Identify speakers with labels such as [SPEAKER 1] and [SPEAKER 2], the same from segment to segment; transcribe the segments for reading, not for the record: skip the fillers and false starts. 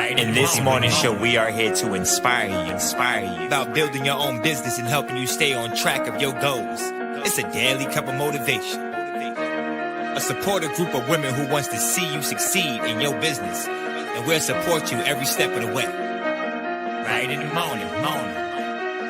[SPEAKER 1] Right. In this morning show, we are here to inspire you about building your own business and helping you stay on track of your goals. It's a daily cup of motivation. A supportive group of women who wants to see you succeed in your business, and we'll support you every step of the way. Right in the morning.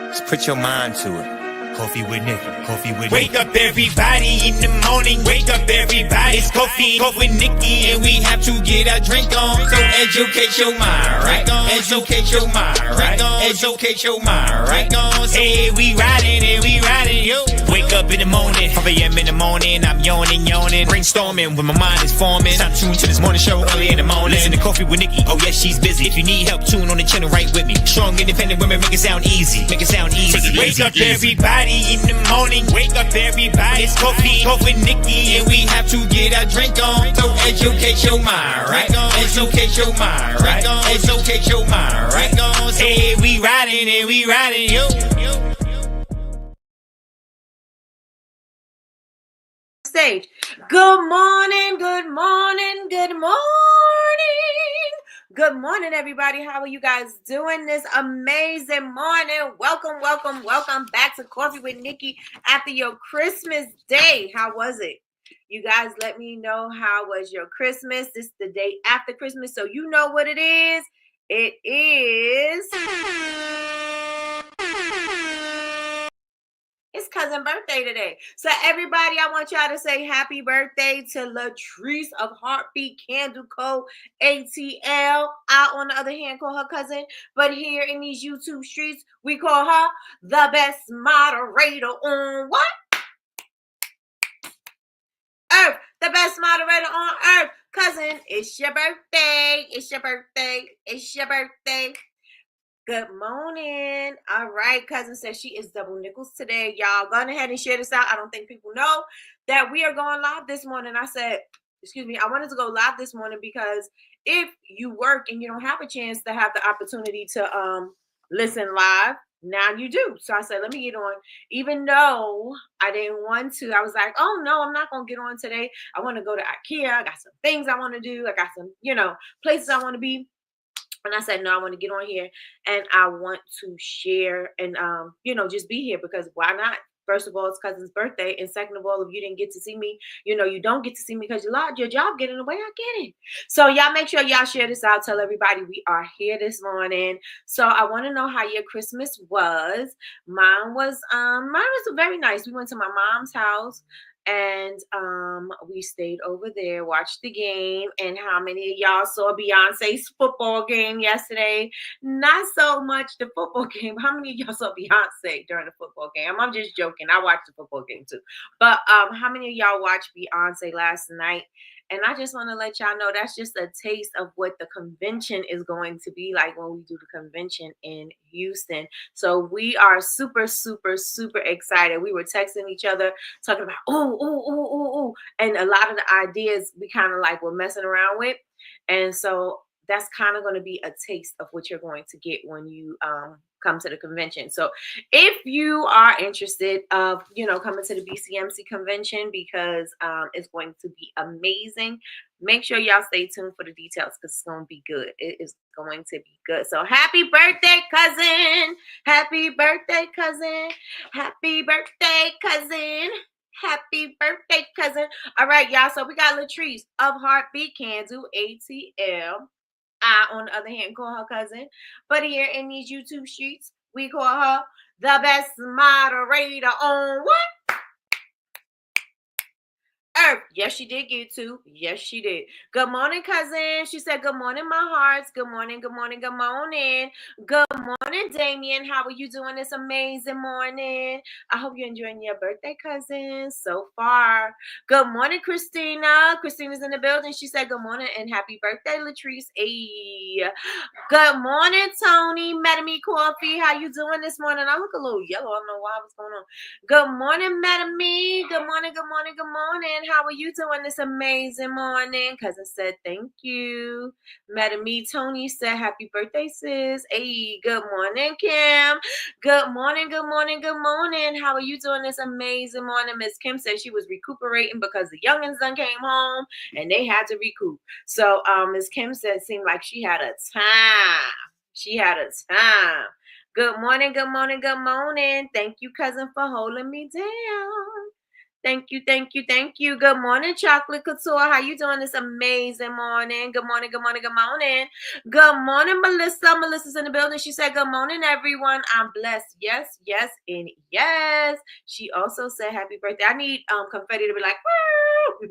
[SPEAKER 1] Just put your mind to it. Coffee with Nikkie. Wake up everybody in the morning. Wake up everybody. It's coffee with Nikkie, and we have to get our drink on. So educate your mind, right? Educate your mind, right? Educate your mind, right? Hey, we riding, yo. Wake up in the morning, 5 a.m. in the morning. I'm yawning, brainstorming when my mind is forming. Stop tuning to this morning show early in the morning. Listen to Coffee with Nikkie. Oh yes, she's busy. If you need help, tune on the channel right with me. Strong, independent women, make it sound easy. Wake up everybody in the morning. Wake up everybody. It's coffee with Nikkie, and we have to get our drink on. So educate your mind, right? Educate your mind, right? Educate your mind, right? Hey, we riding, yo.
[SPEAKER 2] Stage. Good morning, everybody. How are you guys doing this amazing morning? Welcome back to Coffee with Nikkie after your Christmas day. How was it? You guys let me know how was your Christmas. This is the day after Christmas, so you know what it is. It is... It's cousin birthday today. So everybody, I want y'all to say happy birthday to Latrice of Heartbeat Candle Co. ATL. I, on the other hand, call her cousin. But here in these YouTube streets, we call her the best moderator on what? Earth. The best moderator on earth. Cousin, it's your birthday. It's your birthday. Good morning. All right. Cousin says she is double nickels today. Y'all go ahead and share this out. I don't think people know that we are going live this morning. I said, I wanted to go live this morning because if you work and you don't have a chance to have the opportunity to listen live, now you do. So I said, let me get on. Even though I didn't want to, I was like, oh no, I'm not going to get on today. I want to go to IKEA. I got some things I want to do. I got some, places I want to be. And I said, no, I want to get on here and I want to share and, just be here because why not? First of all, it's cousin's birthday. And second of all, if you didn't get to see me, you don't get to see me because your job get in the way. I get it. So y'all make sure y'all share this out. Tell everybody we are here this morning. So I want to know how your Christmas was. Mine was very nice. We went to my mom's house. And we stayed over there, watched the game. And how many of y'all saw Beyonce's football game yesterday? Not so much the football game. How many of y'all saw Beyonce during the football game? I'm just joking. I watched the football game too. But how many of y'all watched Beyonce last night? And I just want to let y'all know that's just a taste of what the convention is going to be like when we do the convention in Houston. So we are super, super, super excited. We were texting each other, talking about, ooh. And a lot of the ideas we kind of like were messing around with. And so that's kind of going to be a taste of what you're going to get when you come to the convention. So if you are interested of, coming to the BCMC convention because it's going to be amazing, make sure y'all stay tuned for the details because it's going to be good. It is going to be good. So happy birthday, cousin. Happy birthday, cousin. Happy birthday, cousin. Happy birthday, cousin. All right, y'all. So we got Latrice of Heartbeat Candle ATL. I, on the other hand, call her cousin. But here in these YouTube streets, we call her the best moderator on what? Earth. Yes, she did get to. Yes, she did. Good morning, cousin. She said, good morning, my hearts. Good morning, good morning, good morning. Good morning, Damien. How are you doing this amazing morning? I hope you're enjoying your birthday, cousin, so far. Good morning, Christina. Christina's in the building. She said, good morning and happy birthday, Latrice. Hey. Good morning, Tony. Madam E Coffee. How you doing this morning? I look a little yellow. I don't know why. What's going on? Good morning, Madam E. Good morning, good morning, good morning. How are you doing this amazing morning? Cousin said, thank you. Madam Me Tony said, happy birthday, sis. Hey, good morning, Kim. Good morning, good morning, good morning. How are you doing this amazing morning? Miss Kim said she was recuperating because the youngins done came home and they had to recoup. So Miss Kim said it seemed like she had a time. She had a time. Good morning, good morning, good morning. Thank you, cousin, for holding me down. Thank you, thank you, thank you. Good morning, Chocolate Couture. How you doing this amazing morning? Good morning, good morning, good morning. Good morning, Melissa. Melissa's in the building. She said, good morning, everyone. I'm blessed. Yes, yes, and yes. She also said, happy birthday. I need confetti to be like, woo!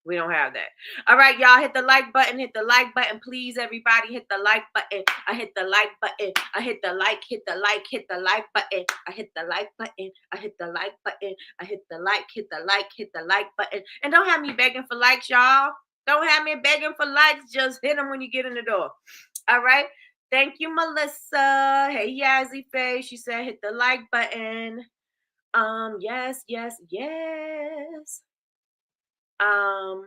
[SPEAKER 2] We don't have that. All right, y'all, hit the like button. Hit the like button, please, everybody. Hit the like button. I hit the like button. I hit the like, hit the like, hit the like button. I hit the like button. I hit the like button. I hit the like, hit the like, hit the like button. And don't have me begging for likes, y'all. Don't have me begging for likes. Just hit them when you get in the door. All right. Thank you, Melissa. Hey, Yazzie Faye. She said hit the like button. Yes, yes, yes. I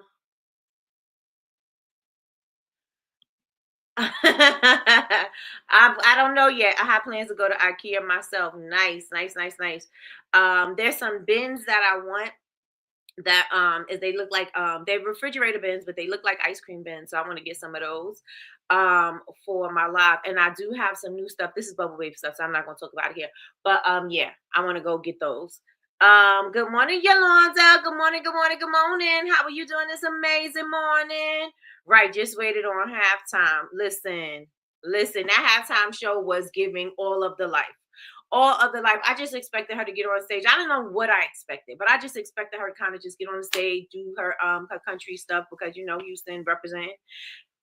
[SPEAKER 2] don't know yet. I have plans to go to IKEA myself. Nice, nice, nice, nice. There's some bins that I want that is they look like they're refrigerator bins, but they look like ice cream bins. So I want to get some of those for my live. And I do have some new stuff. This is bubble baby stuff, so I'm not gonna talk about it here. But yeah, I want to go get those. Good morning, Yolanda. Good morning, good morning, good morning. How are you doing this amazing morning? Right, just waited on halftime. Listen, that halftime show was giving all of the life. All of the life. I just expected her to get on stage. I don't know what I expected, but I just expected her to kind of just get on the stage, do her country stuff because Houston represent.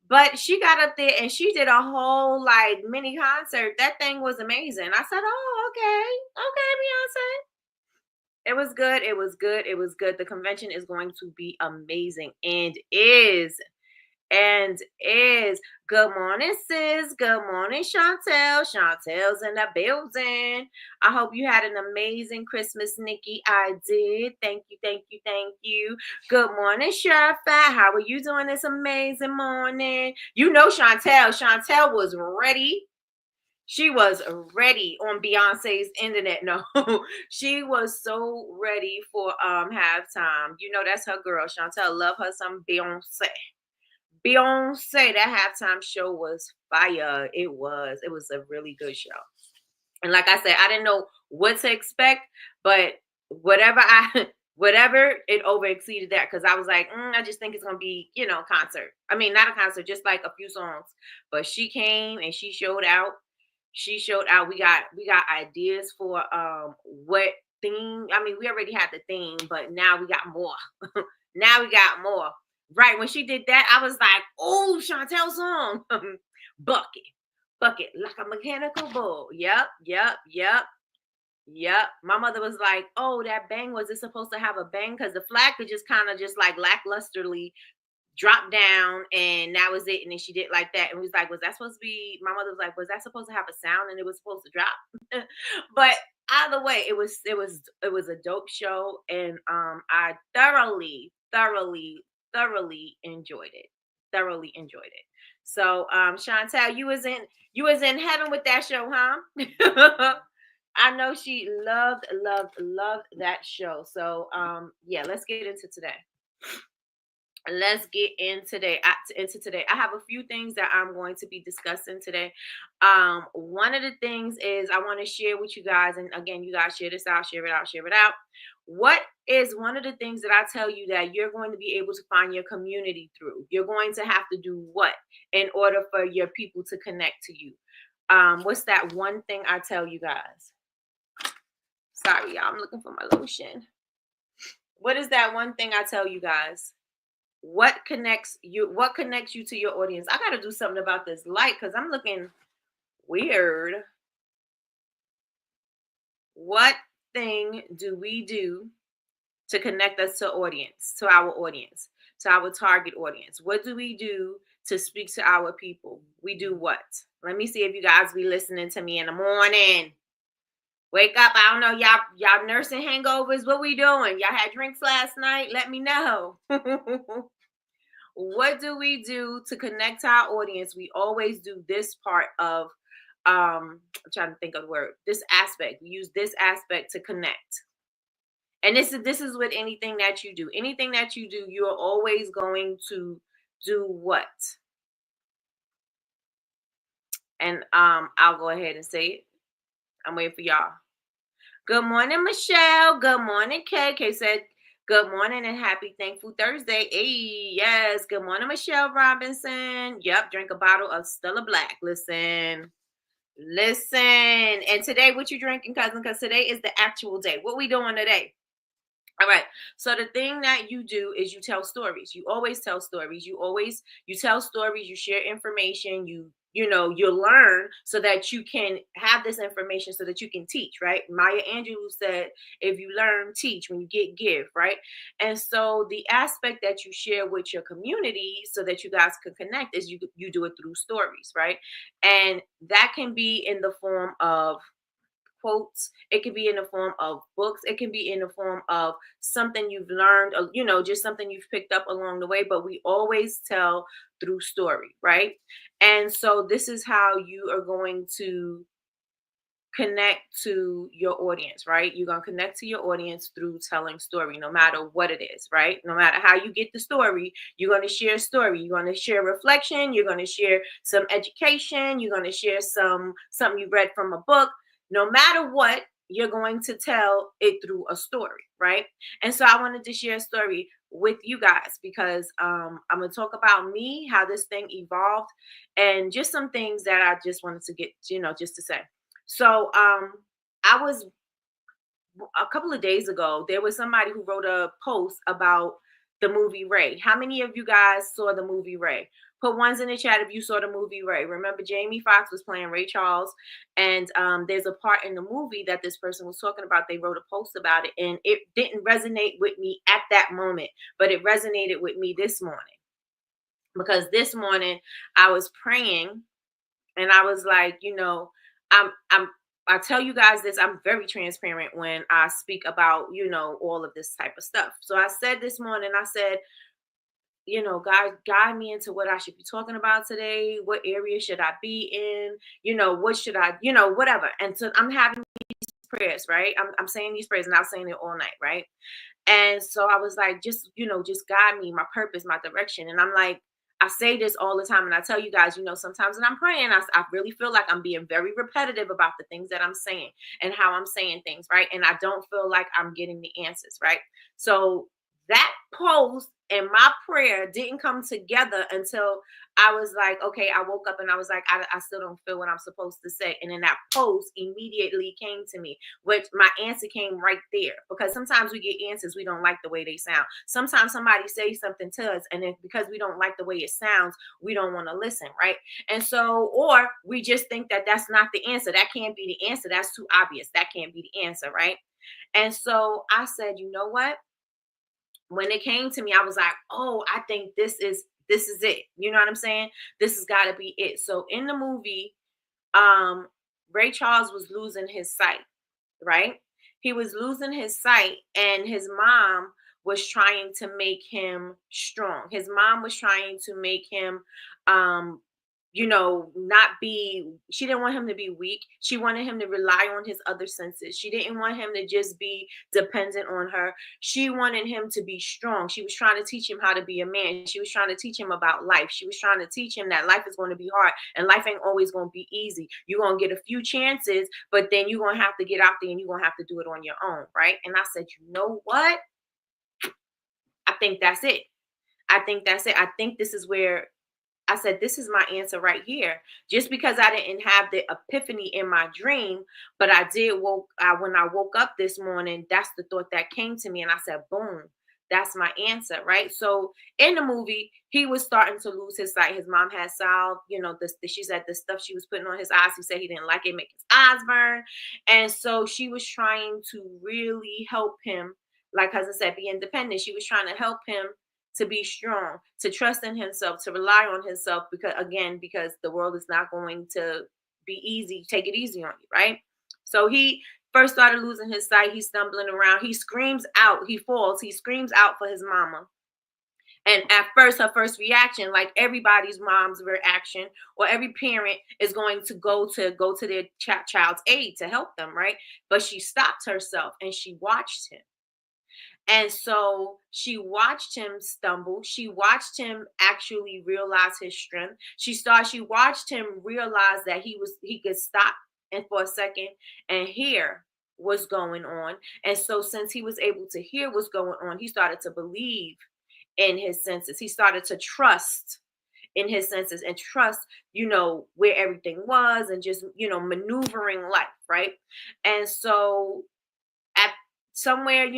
[SPEAKER 2] But she got up there and she did a whole like mini concert. That thing was amazing. I said, "Oh, okay, Beyonce." It was good. It was good. It was good. The convention is going to be amazing and is. Good morning, sis. Good morning, Chantel. Chantel's in the building. I hope you had an amazing Christmas, Nikki. I did. Thank you, thank you, thank you. Good morning, Sheriff. How are you doing this amazing morning? You know Chantel. Chantel was ready. She was ready on Beyonce's internet. No, she was so ready for halftime. You know that's her girl. Chantel love her some Beyonce. Beyonce, that halftime show was fire. It was a really good show. And like I said, I didn't know what to expect, but whatever it over exceeded that because I was like, I just think it's gonna be, concert. I mean, not a concert, just like a few songs. But she came and she showed out. She showed out. We got ideas for what theme. I mean, we already had the theme, but now we got more. Now we got more. Right. When she did that, I was like, oh, Chantel's song. Bucket, like a mechanical bull. Yep. My mother was like, oh, that bang, was it supposed to have a bang? Because the flag could just kind of just like lacklusterly drop down and that was it. And then she did like that. And we was like, was that supposed to be, my mother was like, was that supposed to have a sound and it was supposed to drop? But either way, it was a dope show. And I thoroughly enjoyed it. So Chantel, you was in heaven with that show, huh? I know she loved that show. So yeah, let's get into today. Let's get into today. I have a few things that I'm going to be discussing today. One of the things is I want to share with you guys, and again, you guys share this out, share it out. What is one of the things that I tell you that you're going to be able to find your community through? You're going to have to do what in order for your people to connect to you? What's that one thing I tell you guys? Sorry, y'all, I'm looking for my lotion. What is that one thing I tell you guys? What connects you to your audience? I got to do something about this light because I'm looking weird. What thing do we do to connect us to our audience, to our target audience? What do we do to speak to our people? We do what? Let me see if you guys be listening to me in the morning. Wake up. I don't know. Y'all nursing hangovers. What we doing? Y'all had drinks last night? Let me know. What do we do to connect to our audience? We always do this part of I'm trying to think of the word. This aspect. We use this aspect to connect. And this is with anything that you do. Anything that you do, you're always going to do what? And I'll go ahead and say it. I'm waiting for y'all. Good morning, Michelle. Good morning, Kay. Kay said, good morning and happy Thankful Thursday. Hey, yes. Good morning, Michelle Robinson. Yep, drink a bottle of Stella Black. Listen. And today, what you drinking, cousin? Because today is the actual day. What we doing today? All right. So the thing that you do is you tell stories. You always tell stories. You tell stories. You share information. You learn so that you can have this information so that you can teach, right? Maya Angelou said, if you learn, teach. When you get, give, right? And so the aspect that you share with your community so that you guys can connect is you do it through stories, right? And that can be in the form of quotes. It can be in the form of books. It can be in the form of something you've learned, or, just something you've picked up along the way. But we always tell through story, right? And so this is how you are going to connect to your audience, right? You're going to connect to your audience through telling story, no matter what it is, right? No matter how you get the story, you're going to share a story. You're going to share reflection. You're going to share some education. You're going to share something you read from a book. No matter what, you're going to tell it through a story, right? And so I wanted to share a story with you guys because I'm going to talk about me, how this thing evolved, and just some things that I just wanted to get, just to say. So I was a couple of days ago, there was somebody who wrote a post about the movie Ray. How many of you guys saw the movie Ray? Put ones in the chat if you saw the movie Ray. Remember, Jamie Foxx was playing Ray Charles, and there's a part in the movie that this person was talking about. They wrote a post about it, and it didn't resonate with me at that moment, but it resonated with me this morning because this morning I was praying, and I was like, I tell you guys this, I'm very transparent when I speak about, all of this type of stuff. So I said this morning, I said, God, guide me into what I should be talking about today. What area should I be in? What should I, whatever. And so I'm having these prayers, right? I'm saying these prayers and I'm saying it all night, right? And so I was like, just guide me, my purpose, my direction. And I'm like, I say this all the time. And I tell you guys, sometimes when I'm praying, I really feel like I'm being very repetitive about the things that I'm saying and how I'm saying things, right? And I don't feel like I'm getting the answers, right? So that post and my prayer didn't come together until I was like, okay, I woke up and I was like, I still don't feel what I'm supposed to say. And then that post immediately came to me, which my answer came right there. Because sometimes we get answers, we don't like the way they sound. Sometimes somebody says something to us, and then because we don't like the way it sounds, we don't want to listen, right? And so, or we just think that that's not the answer. That can't be the answer. That's too obvious. That can't be the answer, right? And so I said, you know what? When it came to me, I was like, oh, I think this is it. You know what I'm saying? This has got to be it. So in the movie, Ray Charles was losing his sight, right? He was losing his sight, and his mom was trying to make him strong. His mom was trying to make him not be, she didn't want him to be weak. She wanted him to rely on his other senses. She didn't want him to just be dependent on her. She wanted him to be strong. She was trying to teach him how to be a man. She was trying to teach him about life. She was trying to teach him that life is going to be hard and life ain't always going to be easy. You're going to get a few chances, but then you're going to have to get out there and you're going to have to do it on your own, right? And I said, you know what? I think that's it. I think that's it. I think this is where I said, this is my answer right here. Just because I didn't have the epiphany in my dream, but I did when I woke up this morning, that's the thought that came to me. And I said, boom, that's my answer, right? So in the movie, he was starting to lose his sight. His mom had salve, she said the stuff she was putting on his eyes. He said he didn't like it, make his eyes burn. And so she was trying to really help him, like cousin said, be independent. She was trying to help him to be strong, to trust in himself, to rely on himself, because the world is not going to be easy, take it easy on you, right? So first started losing his sight, he's stumbling around. He screams out. He falls. He screams out for his mama. And at first, her first reaction, like everybody's mom's reaction, or every parent is going to go to their child's aid to help them, right? But she stopped herself and she watched him. And so she watched him stumble. She watched him actually realize his strength. She watched him realize that he could stop and for a second and hear what's going on. And so since he was able to hear what's going on, he started to believe in his senses. He started to trust in his senses and trust, where everything was and just, maneuvering life, right? And so at somewhere,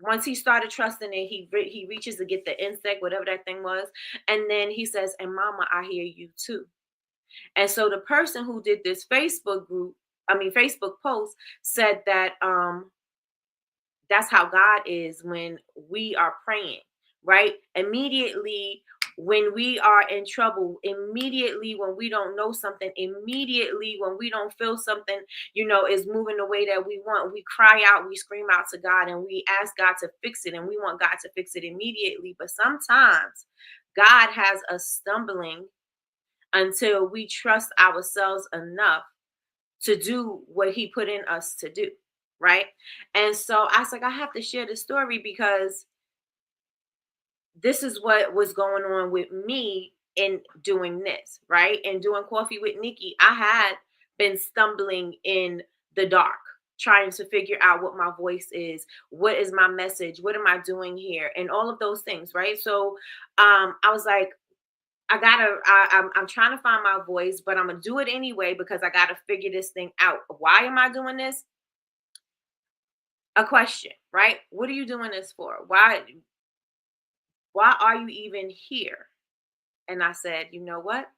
[SPEAKER 2] once he started trusting it, he reaches to get the insect, whatever that thing was, and then he says, "And Mama, I hear you too." And so the person who did this Facebook post said that that's how God is when we are praying, right? Immediately when we are in trouble, immediately when we don't know something, immediately when we don't feel something, is moving the way that we want, we cry out, we scream out to God, and we ask God to fix it, and we want God to fix it immediately. But sometimes God has us stumbling until we trust ourselves enough to do what he put in us to do, right? And so I was like, I have to share this story because this is what was going on with me in doing this, right? And doing Coffee with Nikki, I had been stumbling in the dark, trying to figure out what my voice is, what is my message, what am I doing here, and all of those things, right? So I was like, I'm trying to find my voice, but I'm gonna do it anyway because I gotta figure this thing out. Why am I doing this? A question, right? What are you doing this for? Why are you even here? And I said, you know what?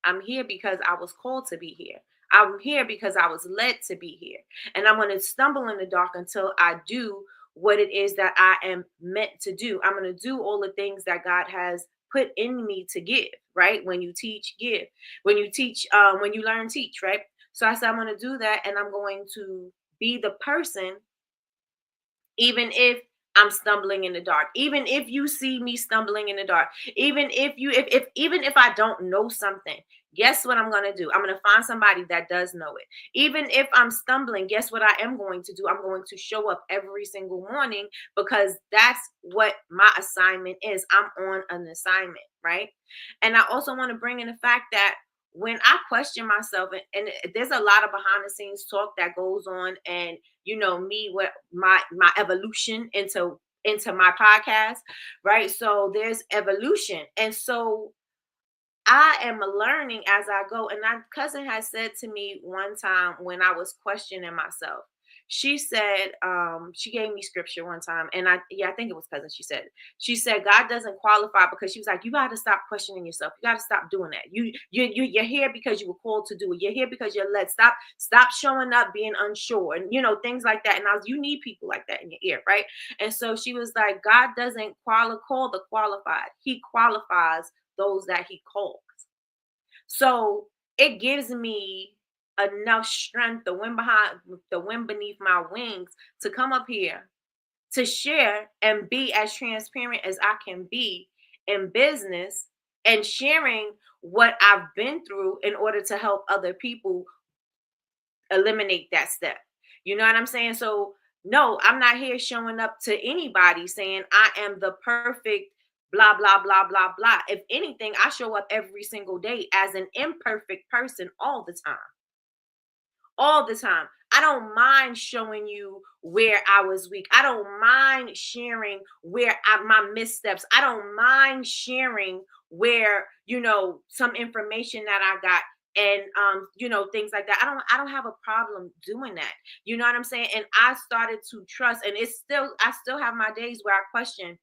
[SPEAKER 2] I'm here because I was called to be here. I'm here because I was led to be here. And I'm going to stumble in the dark until I do what it is that I am meant to do. I'm going to do all the things that God has put in me to give, right? When you teach, give. When you teach, when you learn, teach, right? So I said, I'm going to do that, and I'm going to be the person, even if I'm stumbling in the dark, even if you see me stumbling in the dark, even if I don't know something, guess what I'm going to do? I'm going to find somebody that does know it. Even if I'm stumbling, guess what I am going to do? I'm going to show up every single morning because that's what my assignment is. I'm on an assignment, right? And I also want to bring in the fact that when I question myself, and there's a lot of behind the scenes talk that goes on, and me with my evolution into my podcast, right? So there's evolution, and so I am learning as I go. And my cousin has said to me one time when I was questioning myself, she said, she gave me scripture one time, and I think it was cousin. She said, God doesn't qualify, because she was like, you got to stop questioning yourself. You got to stop doing that. You're here because you were called to do it. You're here because you're led. Stop showing up being unsure, and things like that. And you need people like that in your ear, right? And so she was like, God doesn't call the qualified. He qualifies those that he calls. So it gives me enough strength, the wind beneath my wings, to come up here to share and be as transparent as I can be in business, and sharing what I've been through in order to help other people eliminate that step. You know what I'm saying? So no, I'm not here showing up to anybody saying I am the perfect blah blah blah blah blah. If anything, I show up every single day as an imperfect person all the time. All the time. I don't mind showing you where I was weak. I don't mind sharing my missteps. I don't mind sharing where, some information that I got, and things like that. I don't have a problem doing that. You know what I'm saying? And I started to trust, and I still have my days where I question,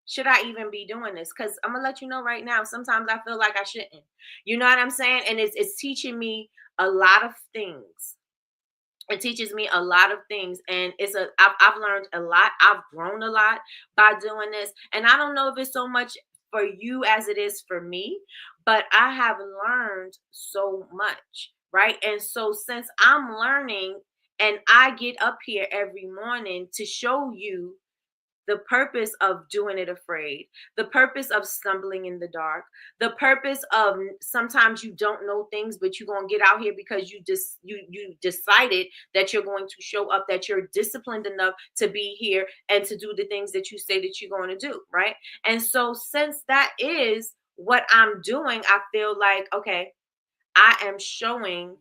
[SPEAKER 2] should I even be doing this? Because I'm gonna let you know right now, sometimes I feel like I shouldn't. You know what I'm saying? And it's teaching me a lot of things. It teaches me a lot of things, and I've learned a lot. I've grown a lot by doing this, and I don't know if it's so much for you as it is for me, but I have learned so much, right? And so since I'm learning, And I get up here every morning to show you the purpose of doing it afraid, the purpose of stumbling in the dark, the purpose of sometimes you don't know things, but you're going to get out here because you decided that you're going to show up, that you're disciplined enough to be here and to do the things that you say that you're going to do, right? And so since that is what I'm doing, I feel like, okay, I am showing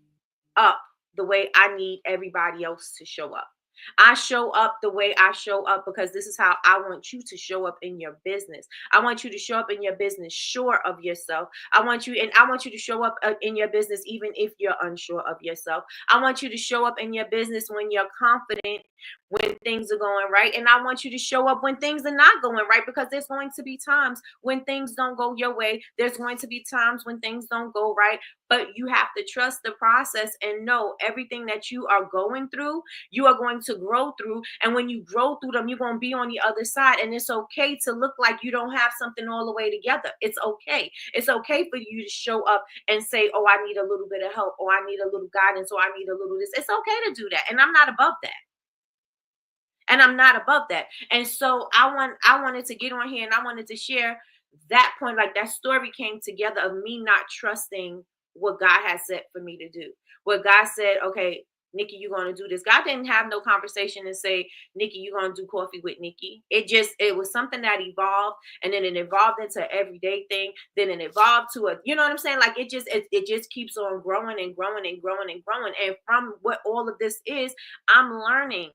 [SPEAKER 2] up the way I need everybody else to show up. I show up the way I show up because this is how I want you to show up in your business. I want you to show up in your business sure of yourself. I want you to show up in your business even if you're unsure of yourself. I want you to show up in your business when you're confident, when things are going right. And I want you to show up when things are not going right, because there's going to be times when things don't go your way. There's going to be times when things don't go right. But you have to trust the process and know everything that you are going through, you are going to grow through. And when you grow through them, you're going to be on the other side. And it's okay to look like you don't have something all the way together. It's okay. It's okay for you to show up and say, oh, I need a little bit of help, or I need a little guidance, or I need a little this. It's okay to do that. And I'm not above that. And I'm not above that. And so I wanted to get on here and I wanted to share that point. Like, that story came together of me not trusting what God has said for me to do. What God said, okay, Nikki, you're going to do this. God didn't have no conversation and say, Nikki, you're going to do coffee with Nikki. It was something that evolved, and then it evolved into an everyday thing. Then it evolved to a, you know what I'm saying? Like, it just keeps on growing and growing and growing and growing. And from what all of this is, I'm learning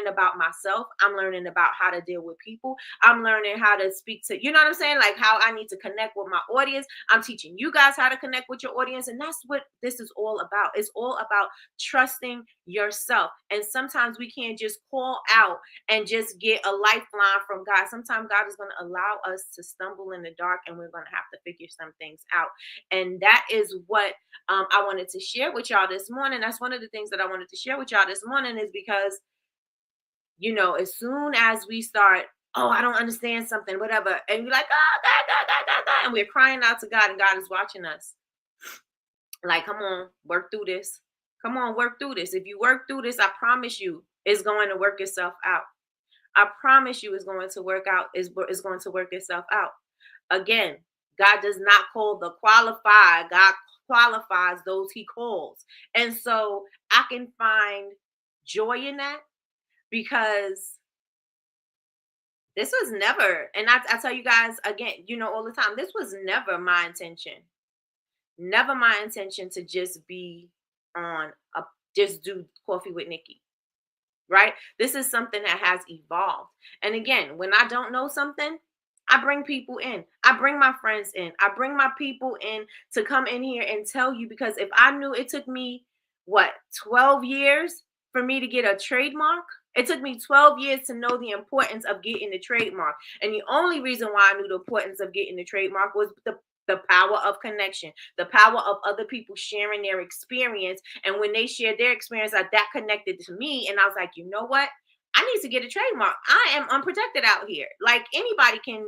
[SPEAKER 2] about myself. I'm learning about how to deal with people. I'm learning how to speak to, you know what I'm saying? Like, how I need to connect with my audience. I'm teaching you guys how to connect with your audience. And that's what this is all about. It's all about trusting yourself. And sometimes we can't just call out and just get a lifeline from God. Sometimes God is going to allow us to stumble in the dark, and we're going to have to figure some things out. And that is what I wanted to share with y'all this morning. That's one of the things that I wanted to share with y'all this morning, is because, you know, as soon as we start, oh, I don't understand something, whatever, and you're like, oh, God, and we're crying out to God, and God is watching us. Like, come on, work through this. Come on, work through this. If you work through this, I promise you, it's going to work itself out. I promise you, it's going to work out. It's going to work itself out. Again, God does not call the qualified. God qualifies those he calls. And so I can find joy in that, because this was never, and I tell you guys again, you know, all the time, this was never my intention. Never my intention to just be on just do coffee with Nikki, right? This is something that has evolved. And again, when I don't know something, I bring people in. I bring my friends in. I bring my people in to come in here and tell you, because if I knew it took me, 12 years for me to get a trademark, it took me 12 years to know the importance of getting the trademark. And the only reason why I knew the importance of getting the trademark was the power of connection, the power of other people sharing their experience. And when they shared their experience, that connected to me. And I was like, you know what? I need to get a trademark. I am unprotected out here. Like, anybody can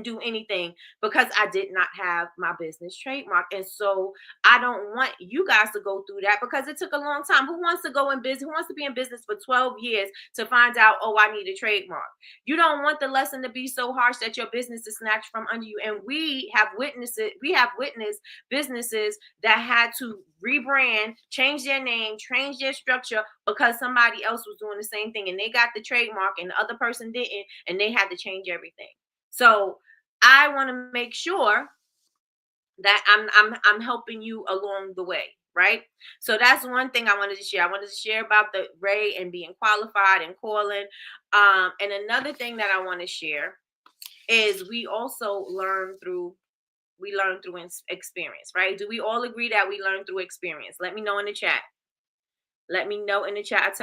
[SPEAKER 2] do anything, because I did not have my business trademark. And so I don't want you guys to go through that, because it took a long time. Who wants to go in business? Who wants to be in business for 12 years to find out, oh, I need a trademark? You don't want the lesson to be so harsh that your business is snatched from under you. And we have witnessed businesses that had to rebrand, change their name, change their structure, because somebody else was doing the same thing and they got the trademark and the other person didn't, and they had to change everything. So I want to make sure that I'm helping you along the way, right? So that's one thing I wanted to share. I wanted to share about the Ray and being qualified and calling. And another thing that I want to share is we also learn through experience, right? Do we all agree that we learn through experience? Let me know in the chat. Let me know in the chat.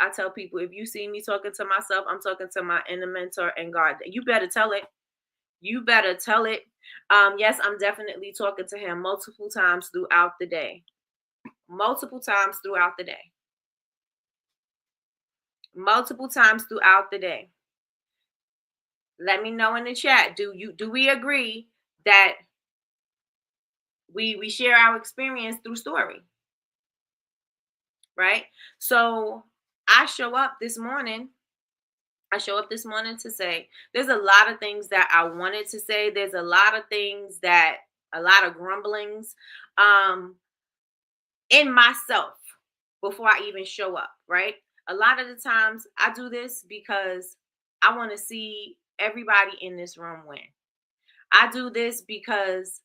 [SPEAKER 2] I tell people, if you see me talking to myself, I'm talking to my inner mentor and God. You better tell it. You better tell it. Yes, I'm definitely talking to him multiple times throughout the day. Multiple times throughout the day. Multiple times throughout the day. Let me know in the chat. Do we agree that we share our experience through story? right? So I show up this morning. I show up this morning to say there's a lot of things that I wanted to say. There's a lot of things that a lot of grumblings um in myself before I even show up, right? A lot of the times I do this because I want to see everybody in this room win. I do this because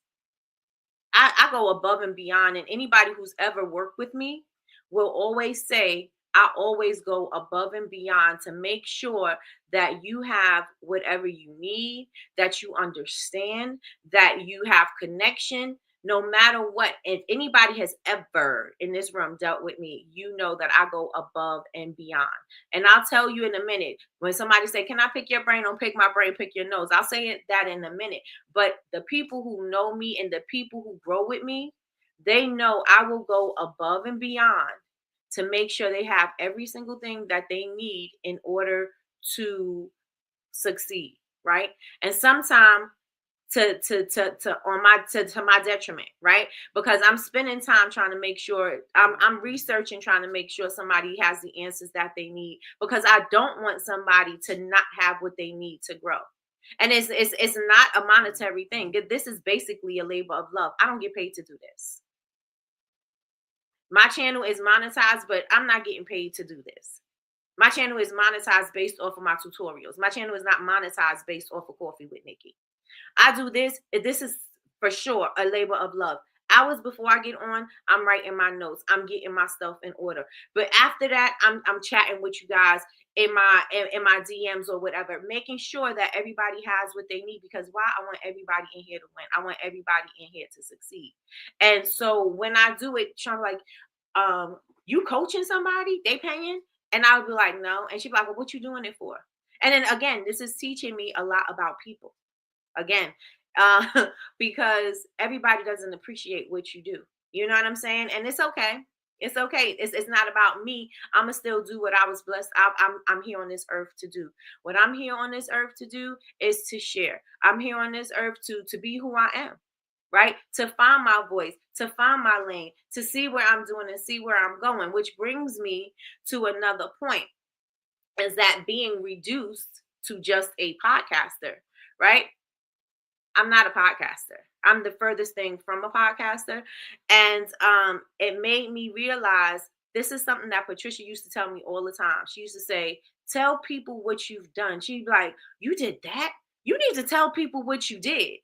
[SPEAKER 2] I go above and beyond, and anybody who's ever worked with me will always say, I always go above and beyond to make sure that you have whatever you need, that you understand, that you have connection, no matter what. If anybody has ever in this room dealt with me, you know that I go above and beyond. And I'll tell you in a minute, when somebody say, can I pick your brain? Don't pick my brain, pick your nose. I'll say that in a minute. But the people who know me and the people who grow with me, they know I will go above and beyond to make sure they have every single thing that they need in order to succeed, right? And sometimes to my detriment, right? Because I'm spending time trying to make sure I'm researching, trying to make sure somebody has the answers that they need, because I don't want somebody to not have what they need to grow. And it's not a monetary thing. This is basically a labor of love. I don't get paid to do this. My channel is monetized, but I'm not getting paid to do this. My channel is monetized based off of my tutorials. My channel is not monetized based off of Coffee with Nikki. I do this. This is for sure a labor of love. Hours before I get on, I'm writing my notes. I'm getting my stuff in order. But after that, I'm chatting with you guys in my DMs or whatever, making sure that everybody has what they need. Because why? I want everybody in here to win. I want everybody in here to succeed. And so when I do it, Sean, like, you coaching somebody, they paying, and I would be like, no, and she'd be like, well, what you doing it for? And then again, this is teaching me a lot about people. Again, because everybody doesn't appreciate what you do. You know what I'm saying? And it's okay. It's okay. It's not about me. I'ma still do what I was blessed. I'm here on this earth to do. What I'm here on this earth to do is to share. I'm here on this earth to be who I am, right? To find my voice, to find my lane, to see where I'm doing and see where I'm going. Which brings me to another point: is that being reduced to just a podcaster, right? I'm not a podcaster. I'm the furthest thing from a podcaster. And it made me realize this is something that Patricia used to tell me all the time. She used to say, tell people what you've done. She'd be like, you did that? You need to tell people what you did.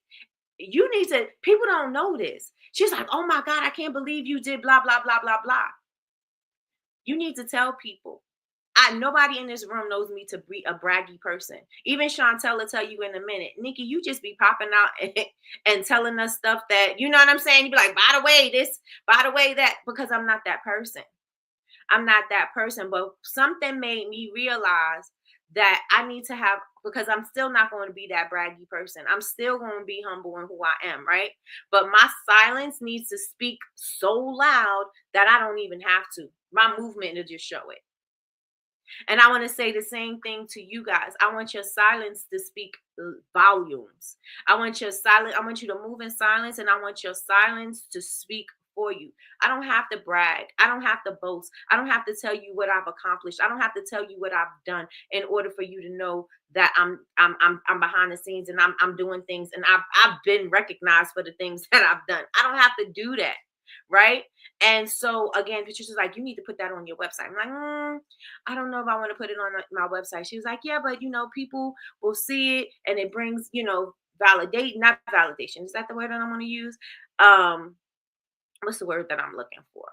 [SPEAKER 2] You need to, people don't know this. She's like, oh my God, I can't believe you did blah, blah, blah, blah, blah. You need to tell people. Nobody in this room knows me to be a braggy person. Even Chantel will tell you in a minute, Nikki, you just be popping out and telling us stuff that, you know what I'm saying? You be like, by the way, this, by the way, that, because I'm not that person. I'm not that person. But something made me realize that I need to have, because I'm still not going to be that braggy person. I'm still going to be humble in who I am, right? But my silence needs to speak so loud that I don't even have to. My movement to just show it. And I want to say the same thing to you guys. I want your silence to speak volumes. I want your silence. I want you to move in silence, and I want your silence to speak for you. I don't have to brag. I don't have to boast. I don't have to tell you what I've accomplished. I don't have to tell you what I've done in order for you to know that I'm behind the scenes and I'm doing things, and I've been recognized for the things that I've done. I don't have to do that. Right. And so again, Patricia's like, you need to put that on your website. I'm like, I don't know if I want to put it on my website. She was like, yeah, but people will see it, and it brings, not validation. Is that the word that I want to use? What's the word that I'm looking for?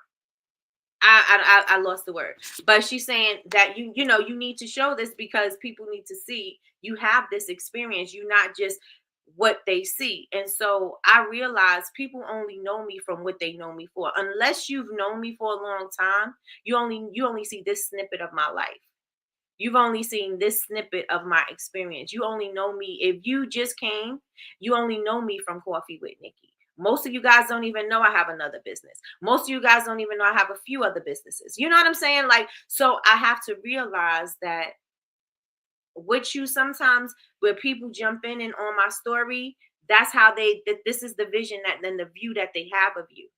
[SPEAKER 2] I lost the word, but she's saying that you need to show this because people need to see you have this experience. You're not just what they see. And so I realize people only know me from what they know me for. Unless you've known me for a long time, you only see this snippet of my life. You've only seen this snippet of my experience. You only know me. If you just came, you only know me from Coffee with Nikki. Most of you guys don't even know I have another business. Most of you guys don't even know I have a few other businesses. You know what I'm saying? Like, so I have to realize that what you sometimes, where people jump in and on my story, that's how this is the vision, that then the view that they have of you.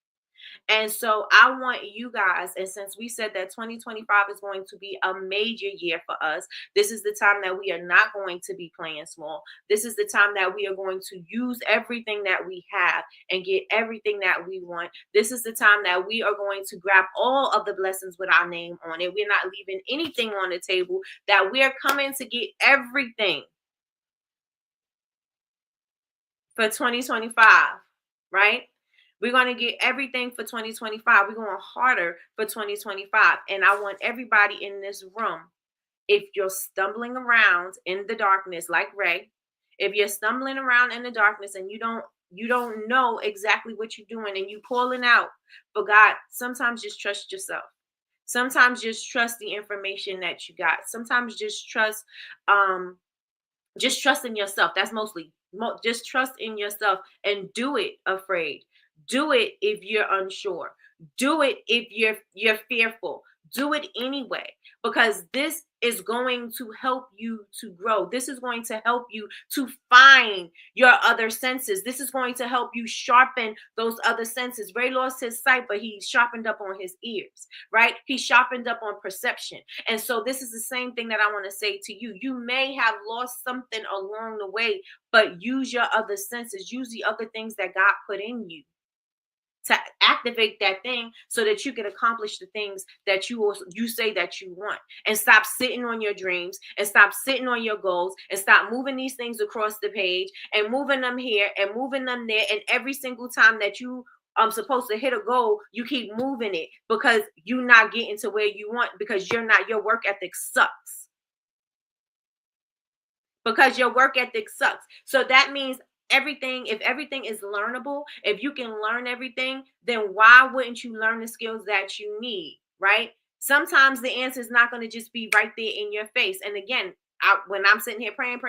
[SPEAKER 2] And so I want you guys, and since we said that 2025 is going to be a major year for us, this is the time that we are not going to be playing small. This is the time that we are going to use everything that we have and get everything that we want. This is the time that we are going to grab all of the blessings with our name on it. We're not leaving anything on the table, that we're coming to get everything for 2025, right? We're going to get everything for 2025. We're going harder for 2025. And I want everybody in this room, if you're stumbling around in the darkness like Ray, if you're stumbling around in the darkness and you don't know exactly what you're doing and you pulling out for God, sometimes just trust yourself. Sometimes just trust the information that you got. Sometimes just trust in yourself. That's mostly just trust in yourself and do it afraid. Do it if you're unsure. Do it if you're fearful. Do it anyway, because this is going to help you to grow. This is going to help you to find your other senses. This is going to help you sharpen those other senses. Ray lost his sight, but he sharpened up on his ears, right? He sharpened up on perception. And so this is the same thing that I want to say to you. You may have lost something along the way, but use your other senses. Use the other things that God put in you to activate that thing so that you can accomplish the things that you say that you want. And stop sitting on your dreams, and stop sitting on your goals, and stop moving these things across the page and moving them here and moving them there. And every single time that you supposed to hit a goal, you keep moving it because you're not getting to where you want, because your work ethic sucks. Because your work ethic sucks. So that means if everything is learnable, if you can learn everything, then why wouldn't you learn the skills that you need, right? Sometimes the answer is not going to just be right there in your face. And again, when I'm sitting here praying,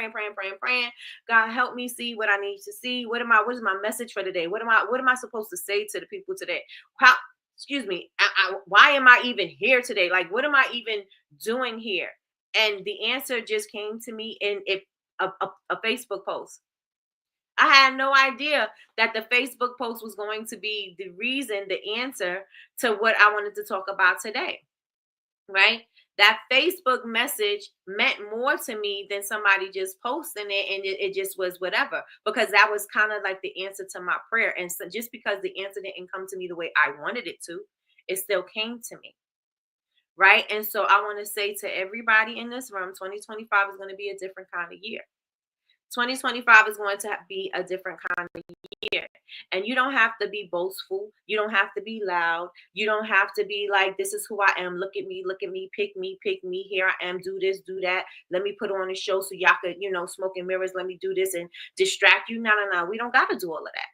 [SPEAKER 2] God help me see what I need to see. What is my message for today? What am I supposed to say to the people today? Why am I even here today? Like, what am I even doing here? And the answer just came to me in a Facebook post. I had no idea that the Facebook post was going to be the answer to what I wanted to talk about today, right? That Facebook message meant more to me than somebody just posting it, and it just was whatever, because that was kind of like the answer to my prayer. And so just because the answer didn't come to me the way I wanted it to, it still came to me, right? And so I want to say to everybody in this room, 2025 is going to be a different kind of year. 2025 is going to be a different kind of year. And you don't have to be boastful. You don't have to be loud. You don't have to be like, this is who I am. Look at me, pick me. Here I am. Do this, do that. Let me put on a show so y'all could, smoke and mirrors. Let me do this and distract you. No. We don't got to do all of that.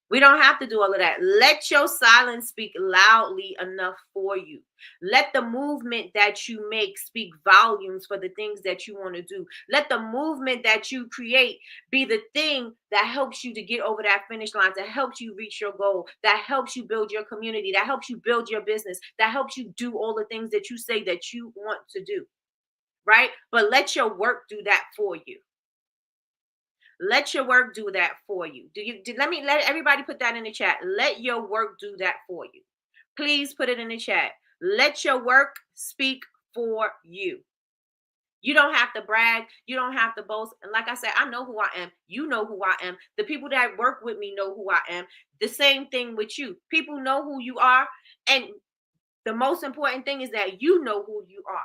[SPEAKER 2] We don't have to do all of that. Let your silence speak loudly enough for you. Let the movement that you make speak volumes for the things that you want to do. Let the movement that you create be the thing that helps you to get over that finish line, that helps you reach your goal, that helps you build your community, that helps you build your business, that helps you do all the things that you say that you want to do, right? But let your work do that for you. Let your work do that for you. Let everybody put that in the chat. Let your work do that for you. Please put it in the chat. Let your work speak for you. You don't have to brag. You don't have to boast. And like I said, I know who I am. You know who I am. The people that work with me know who I am. The same thing with you. People know who you are. And the most important thing is that you know who you are.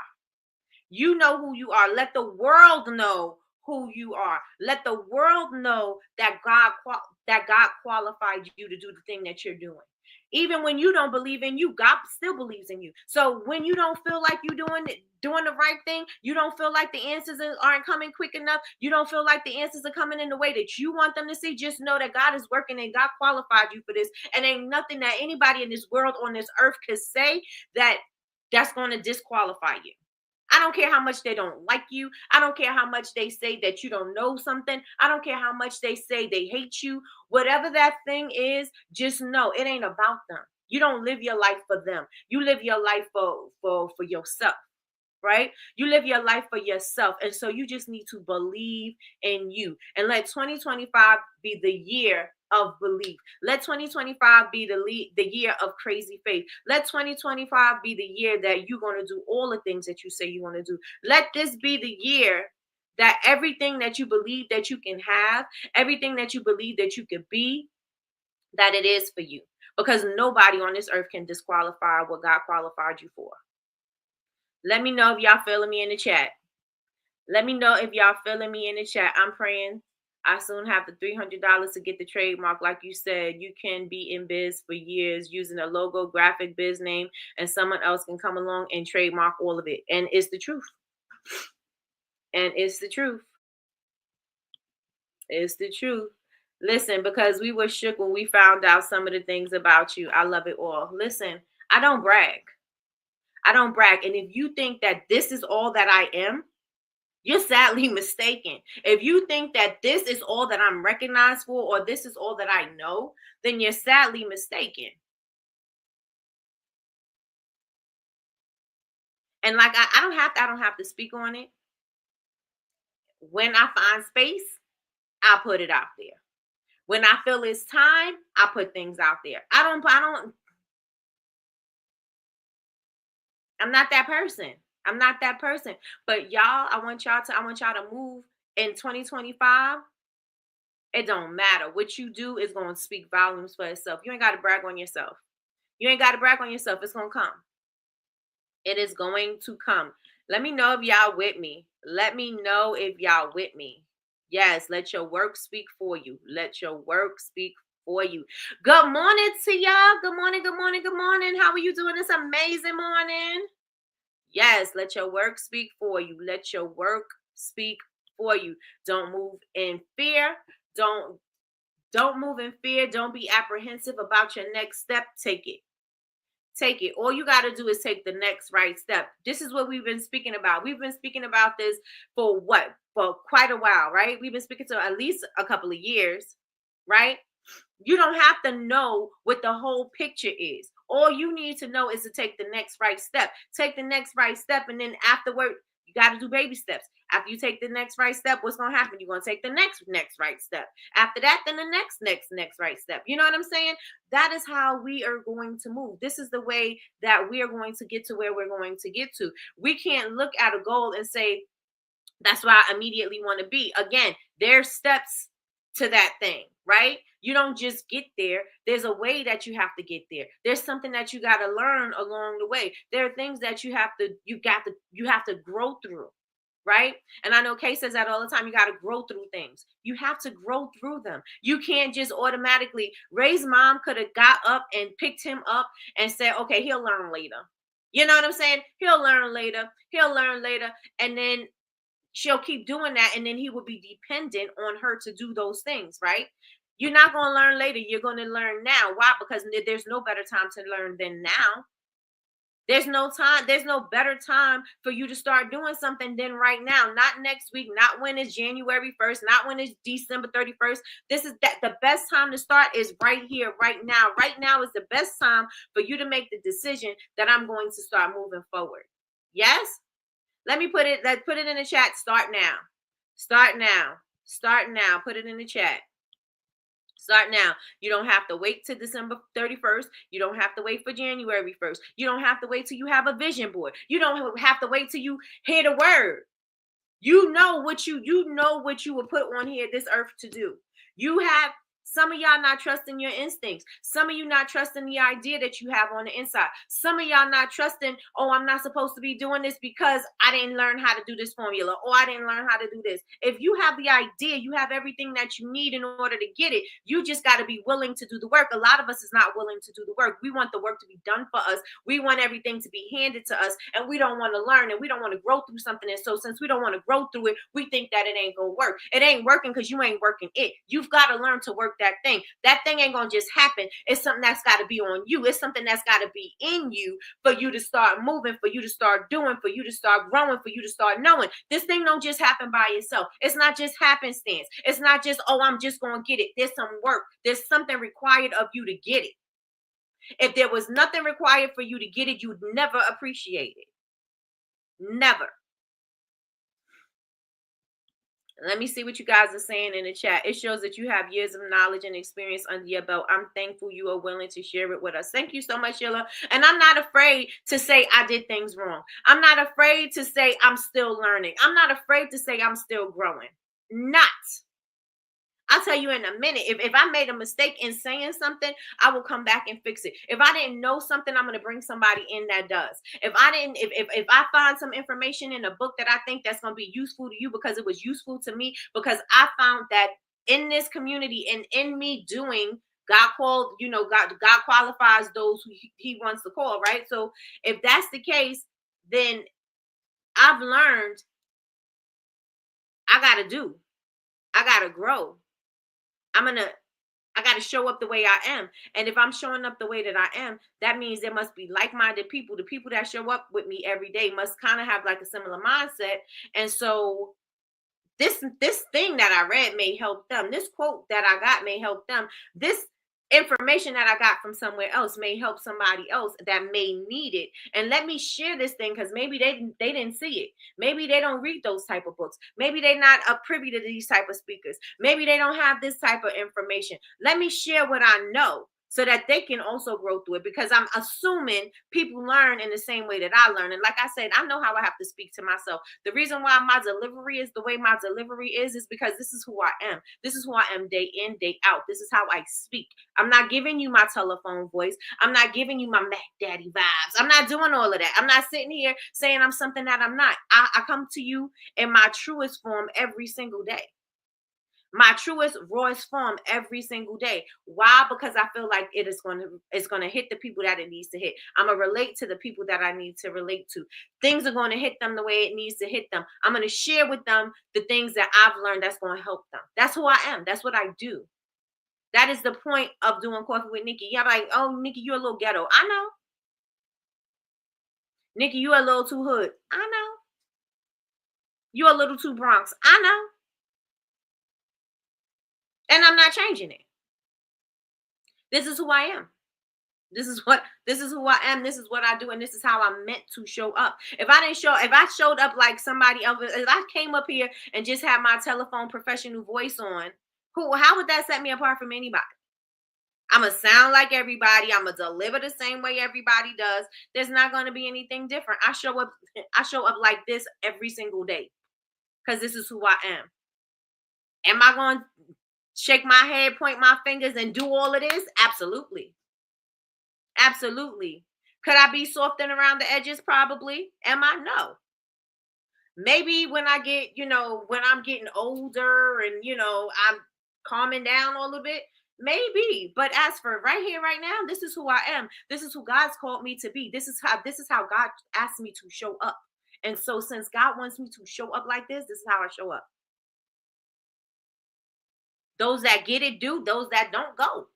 [SPEAKER 2] You know who you are. Let the world know who you are. Let the world know that God qualified you to do the thing that you're doing. Even when you don't believe in you, God still believes in you. So when you don't feel like you're doing the right thing, you don't feel like the answers aren't coming quick enough, you don't feel like the answers are coming in the way that you want them to see, just know that God is working and God qualified you for this. And ain't nothing that anybody in this world on this earth could say that's going to disqualify you. I don't care how much they don't like you. I don't care how much they say that you don't know something. I don't care how much they say they hate you. Whatever that thing is, just know it ain't about them. You don't live your life for them. You live your life for yourself, right? You live your life for yourself. And so you just need to believe in you and let 2025 be the year of belief. Let 2025 be the year of crazy faith. Let 2025 be the year that you're going to do all the things that you say you want to do. Let this be the year that everything that you believe that you can have, everything that you believe that you could be, that it is for you. Because nobody on this earth can disqualify what God qualified you for. Let me know if y'all feeling me in the chat. Let me know if y'all feeling me in the chat. I'm praying I soon have the $300 to get the trademark. Like you said, you can be in biz for years using a logo, graphic, biz name, and someone else can come along and trademark all of it. And it's the truth. And it's the truth. It's the truth. Listen, because we were shook when we found out some of the things about you. I love it all. Listen, I don't brag. I don't brag. And if you think that this is all that I am, you're sadly mistaken. If you think that this is all that I'm recognized for, or this is all that I know, then you're sadly mistaken. And like I don't have to speak on it. When I find space, I put it out there. When I feel it's time, I put things out there. I'm not that person. I'm not that person. But y'all, I want y'all to move in 2025. It don't matter. What you do is going to speak volumes for itself. You ain't got to brag on yourself. You ain't got to brag on yourself. It's going to come. It is going to come. Let me know if y'all with me. Let me know if y'all with me. Yes, let your work speak for you. Let your work speak for you. Good morning to y'all. Good morning, good morning, good morning. How are you doing this amazing morning? Yes, let your work speak for you. Let your work speak for you. Don't move in fear. Don't move in fear. Don't be apprehensive about your next step. Take it. Take it. All you got to do is take the next right step. This is what we've been speaking about. We've been speaking about this for what? For quite a while, right? We've been speaking to at least a couple of years, right? You don't have to know what the whole picture is. All you need to know is to take the next right step. Take the next right step, and then afterward, you got to do baby steps. After you take the next right step, what's going to happen? You're going to take the next right step. After that, then the next right step. You know what I'm saying? That is how we are going to move. This is the way that we are going to get to where we're going to get to. We can't look at a goal and say, that's where I immediately want to be. Again, there's steps to that thing, right? You don't just get there. There's a way that you have to get there. There's something that you got to learn along the way. There are things that you have to grow through, right? And I know Kay says that all the time. You got to grow through things. You have to grow through them. You can't just automatically. Ray's mom could have got up and picked him up and said, okay, he'll learn later. You know what I'm saying? He'll learn later. He'll learn later. And then she'll keep doing that, and then he will be dependent on her to do those things, right? You're not going to learn later. You're going to learn now. Why? Because there's no better time to learn than now. There's no time. There's no better time for you to start doing something than right now. Not next week. Not when it's January 1st. Not when it's December 31st. This is that the best time to start is right here, right now. Right now is the best time for you to make the decision that I'm going to start moving forward. Yes? Let me put it in the chat. Start now. Start now. Start now. Put it in the chat. Start now. You don't have to wait till December 31st. You don't have to wait for January 1st. You don't have to wait till you have a vision board. You don't have to wait till you hear the word. You know what you were put on here this earth to do. You have some of y'all not trusting your instincts. Some of you not trusting the idea that you have on the inside. Some of y'all not trusting, oh, I'm not supposed to be doing this because I didn't learn how to do this formula, or I didn't learn how to do this. If you have the idea, you have everything that you need in order to get it. You just got to be willing to do the work. A lot of us is not willing to do the work. We want the work to be done for us. We want everything to be handed to us, and we don't want to learn, and we don't want to grow through something. And so since we don't want to grow through it, we think that it ain't going to work. It ain't working because you ain't working it. You've got to learn to work that thing. That thing ain't gonna just happen. It's something that's got to be on you. It's something that's got to be in you for you to start moving, for you to start doing, for you to start growing, for you to start knowing. This thing don't just happen by itself. It's not just happenstance. It's not just, oh, I'm just gonna get it. There's some work. There's something required of you to get it. If there was nothing required for you to get it, you'd never appreciate it. Never. Let me see what you guys are saying in the chat. It shows that you have years of knowledge and experience under your belt. I'm thankful you are willing to share it with us. Thank you so much, Sheila. And I'm not afraid to say I did things wrong. I'm not afraid to say I'm still learning. I'm not afraid to say I'm still growing. Not. I'll tell you in a minute. If I made a mistake in saying something, I will come back and fix it. If I didn't know something, I'm going to bring somebody in that does. If I find some information in a book that I think that's going to be useful to you because it was useful to me, because I found that in this community and in me doing, God called, God qualifies those who he wants to call, right? So if that's the case, then I've learned I got to grow. I got to show up the way I am. And if I'm showing up the way that I am, that means there must be like-minded people. The people that show up with me every day must kind of have like a similar mindset. And so this thing that I read may help them. This quote that I got may help them. This information that I got from somewhere else may help somebody else that may need it. And let me share this thing, because maybe they didn't see it. Maybe they don't read those type of books. Maybe they're not privy to these type of speakers. Maybe they don't have this type of information. Let me share what I know, so that they can also grow through it, because I'm assuming people learn in the same way that I learn. And like I said, I know how I have to speak to myself. The reason why my delivery is the way my delivery is because this is who I am. This is who I am day in, day out. This is how I speak. I'm not giving you my telephone voice. I'm not giving you my Mac Daddy vibes. I'm not doing all of that. I'm not sitting here saying I'm something that I'm not. I come to you in my truest form every single day. My truest, rawest form every single day. Why? Because I feel like it's going to hit the people that it needs to hit. I'm going to relate to the people that I need to relate to. Things are going to hit them the way it needs to hit them. I'm going to share with them the things that I've learned that's going to help them. That's who I am. That's what I do. That is the point of doing Coffee with Nikki. You're like, oh, Nikki, you're a little ghetto. I know. Nikki, you a little too hood. I know. You're a little too Bronx. I know. And I'm not changing it. This is who I am. This is who I am. This is what I do. And this is how I'm meant to show up. If I showed up like somebody else, if I came up here and just had my telephone professional voice on, how would that set me apart from anybody? I'm going to sound like everybody. I'm going to deliver the same way everybody does. There's not going to be anything different. I show up like this every single day, because this is who I am. Am I going to shake my head, point my fingers, and do all of this? Absolutely. Absolutely. Could I be softened around the edges? Probably. Am I? No. Maybe when I get, when I'm getting older and, I'm calming down a little bit, maybe. But as for right here, right now, this is who I am. This is who God's called me to be. This is how God asked me to show up. And so since God wants me to show up like this is how I show up. Those that get it do, those that don't go.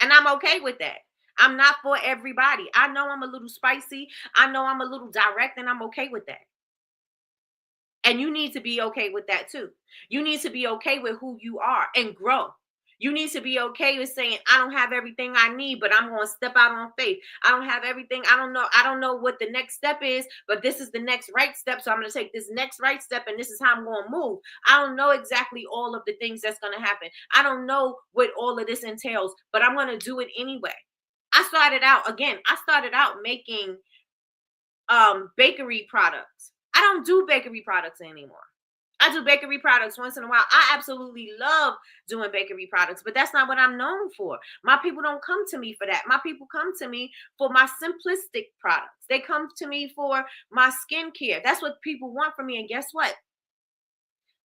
[SPEAKER 2] And I'm okay with that. I'm not for everybody. I know I'm a little spicy. I know I'm a little direct, and I'm okay with that. And you need to be okay with that too. You need to be okay with who you are and grow. You need to be okay with saying, I don't have everything I need, but I'm going to step out on faith. I don't have everything. I don't know what the next step is, but this is the next right step. So I'm going to take this next right step, and this is how I'm going to move. I don't know exactly all of the things that's going to happen. I don't know what all of this entails, but I'm going to do it anyway. I started out making bakery products. I don't do bakery products anymore. I do bakery products once in a while. I absolutely love doing bakery products, but that's not what I'm known for. My people don't come to me for that. My people come to me for my simplistic products. They come to me for my skincare. That's what people want from me. And guess what?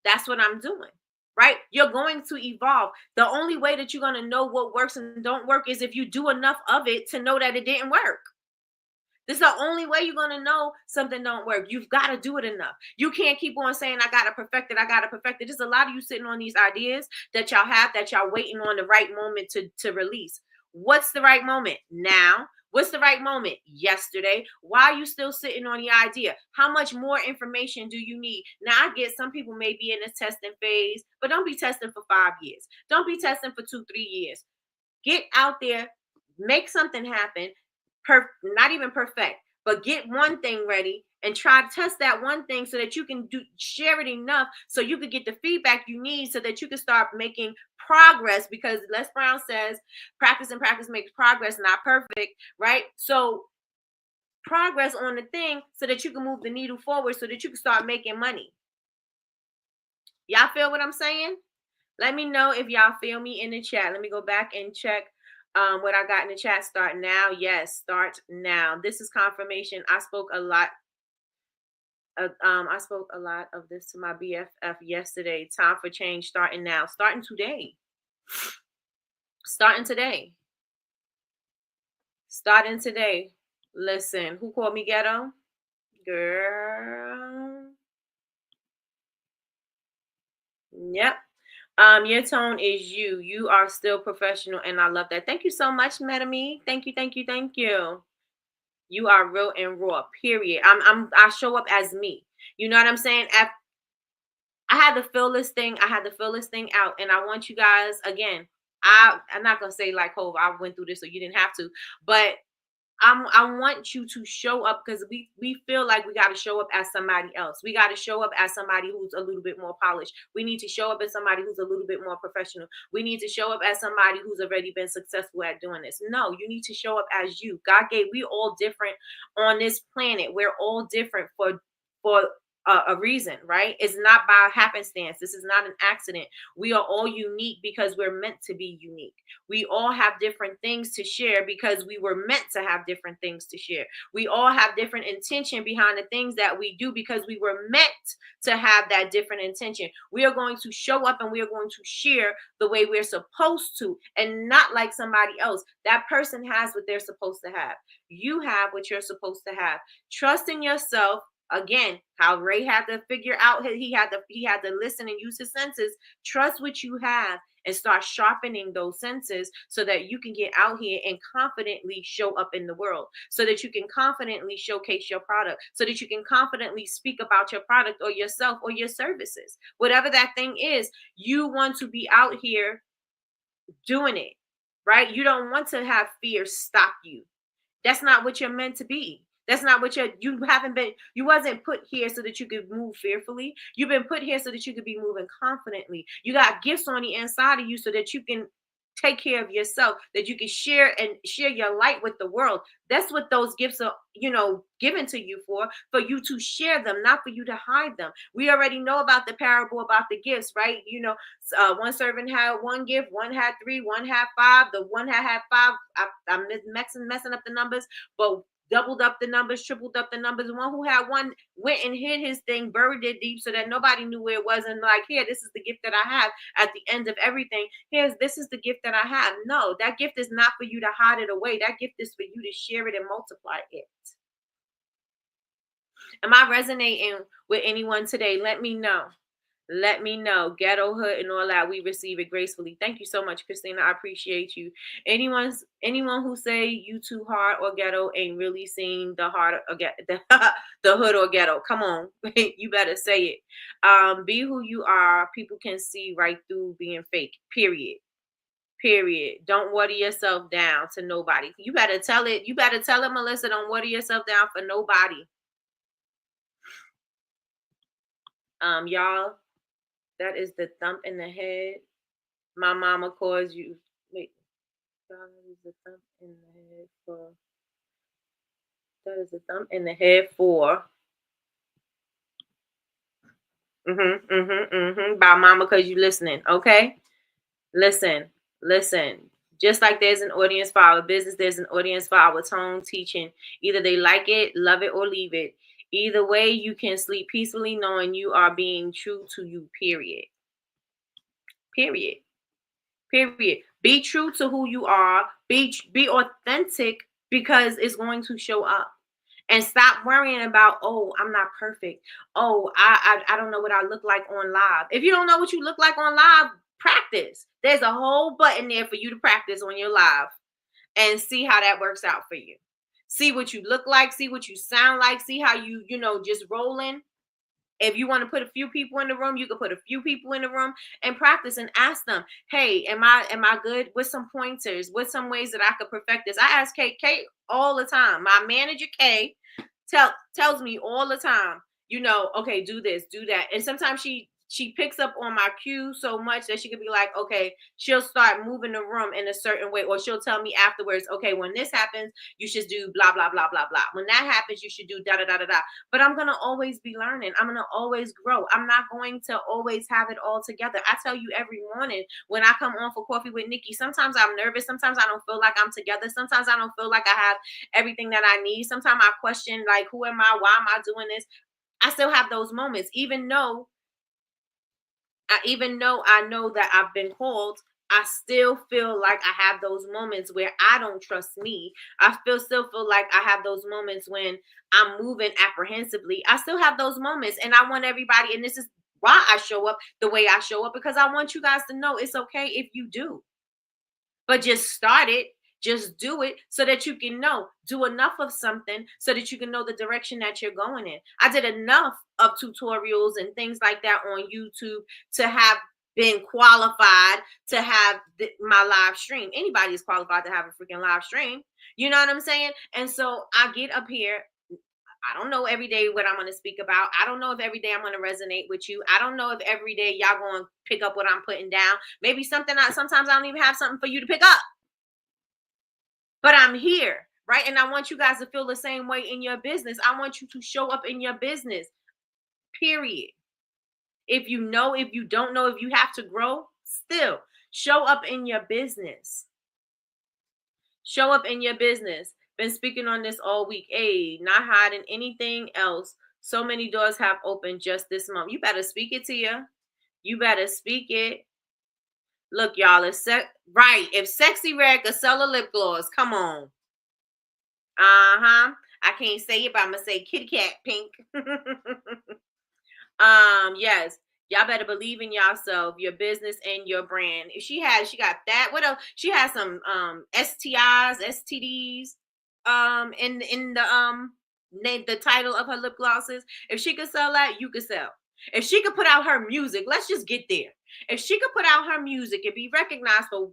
[SPEAKER 2] That's what I'm doing, right? You're going to evolve. The only way that you're going to know what works and don't work is if you do enough of it to know that it didn't work. This is the only way you're going to know something don't work. You've got to do it enough. You can't keep on saying, I got to perfect it. There's a lot of you sitting on these ideas that y'all have, that y'all waiting on the right moment to release. What's the right moment? Now. What's the right moment? Yesterday. Why are you still sitting on the idea? How much more information do you need? Now, I get some people may be in this testing phase, but don't be testing for 5 years. Don't be testing for 2-3 years. Get out there, make something happen. Not even perfect, But get one thing ready and try to test that one thing so that you can share it enough so you can get the feedback you need so that you can start making progress, because Les Brown says practice and practice makes progress, not perfect, right? So progress on the thing so that you can move the needle forward so that you can start making money. Y'all feel what I'm saying? Let me know if y'all feel me in the chat. Let me go back and check what I got in the chat. Start now. Yes, start now. This is confirmation. I spoke a lot of this to my BFF yesterday. Time for change starting now. Starting today. Starting today. Starting today. Listen, who called me ghetto? Girl. Yep. Your tone is you. You are still professional, and I love that. Thank you so much, Metame. Thank you, thank you, thank you. You are real and raw. Period. I show up as me. You know what I'm saying? I had to fill this thing. I had to fill this thing out, and I want you guys again. I'm not gonna say like, "Oh, I went through this, so you didn't have to," but I want you to show up, because we feel like we got to show up as somebody else. We got to show up as somebody who's a little bit more polished. We need to show up as somebody who's a little bit more professional. We need to show up as somebody who's already been successful at doing this. No, you need to show up as you. We all different on this planet. We're all different for a reason, right? It's not by happenstance. This is not an accident. We are all unique because we're meant to be unique. We all have different things to share because we were meant to have different things to share. We all have different intention behind the things that we do because we were meant to have that different intention. We are going to show up and we are going to share the way we're supposed to, and not like somebody else. That person has what they're supposed to have. You have what you're supposed to have. Trust in yourself. Again, how Ray had to figure out, he had to listen and use his senses. Trust what you have and start sharpening those senses so that you can get out here and confidently show up in the world, so that you can confidently showcase your product, so that you can confidently speak about your product or yourself or your services. Whatever that thing is, you want to be out here doing it, right? You don't want to have fear stop you. That's not what you're meant to be. That's not what you wasn't put here so that you could move fearfully. You've been put here so that you could be moving confidently. You got gifts on the inside of you so that you can take care of yourself, that you can share your light with the world. That's what those gifts are, given to you for you to share them, not for you to hide them. We already know about the parable about the gifts, right? One servant had one gift, one had three, one had five. The one that had five, I'm messing up the numbers, but doubled up the numbers, tripled up the numbers. The one who had one went and hid his thing, buried it deep so that nobody knew where it was. And like, here, this is the gift that I have at the end of everything. This is the gift that I have. No, that gift is not for you to hide it away. That gift is for you to share it and multiply it. Am I resonating with anyone today? Let me know. Let me know. Ghetto hood and all that. We receive it gracefully. Thank you so much, Christina. I appreciate you. Anyone who say you too hard or ghetto ain't really seen the hard or the hood or ghetto. Come on, you better say it. Be who you are. People can see right through being fake. Period. Don't water yourself down to nobody. You better tell it. You better tell it, Melissa. Don't water yourself down for nobody. Y'all. That is the thump in the head. My mama calls you. Wait, that is the thump in the head for. That is the thump in the head for. By mama, cause you listening. Okay, listen. Just like there's an audience for our business, there's an audience for our tone teaching. Either they like it, love it, or leave it. Either way, you can sleep peacefully knowing you are being true to you, period. Be true to who you are. Be authentic, because it's going to show up. And stop worrying about, oh, I'm not perfect. Oh, I don't know what I look like on live. If you don't know what you look like on live, practice. There's a whole button there for you to practice on your live and see how that works out for you. See what you look like, see what you sound like, see how you just rolling. If you want to put a few people in the room, you can put a few people in the room and practice and ask them, hey, am I good? With some pointers, with some ways that I could perfect this. I ask Kate all the time. My manager, Kay, tells me all the time, okay, do this, do that. And sometimes she picks up on my cue so much that she could be like, okay, she'll start moving the room in a certain way, or she'll tell me afterwards, okay, when this happens, you should do blah blah blah blah blah. When that happens, you should do da da da da da. But I'm gonna always be learning. I'm gonna always grow. I'm not going to always have it all together. I tell you every morning when I come on for coffee with Nikki, sometimes I'm nervous. Sometimes I don't feel like I'm together. Sometimes I don't feel like I have everything that I need. Sometimes I question, like, who am I? Why am I doing this? I still have those moments, even though I know that I've been called. I still feel like I have those moments where I don't trust me. I still feel like I have those moments when I'm moving apprehensively. I still have those moments, and I want everybody, and this is why I show up the way I show up, because I want you guys to know it's okay if you do. But just start it. Just do it so that you can know. Do enough of something so that you can know the direction that you're going in. I did enough of tutorials and things like that on YouTube to have been qualified to have my live stream. Anybody is qualified to have a freaking live stream. You know what I'm saying? And so I get up here. I don't know every day what I'm going to speak about. I don't know if every day I'm going to resonate with you. I don't know if every day y'all going to pick up what I'm putting down. Maybe sometimes I don't even have something for you to pick up. But I'm here, right? And I want you guys to feel the same way in your business. I want you to show up in your business, period. If you don't know, if you have to grow, still show up in your business. Show up in your business. Been speaking on this all week. Not hiding anything else. So many doors have opened just this month. You better speak it to you. You better speak it. Look, y'all, if Sexy Red could sell a lip gloss, come on. I can't say it, but I'm gonna say kitty cat pink. Yes, y'all better believe in yourself, your business, and your brand. If she got that. What else? She has some STIs, STDs, in the title of her lip glosses. If she could sell that, you could sell. If she could put out her music, let's just get there. If she could put out her music and be recognized for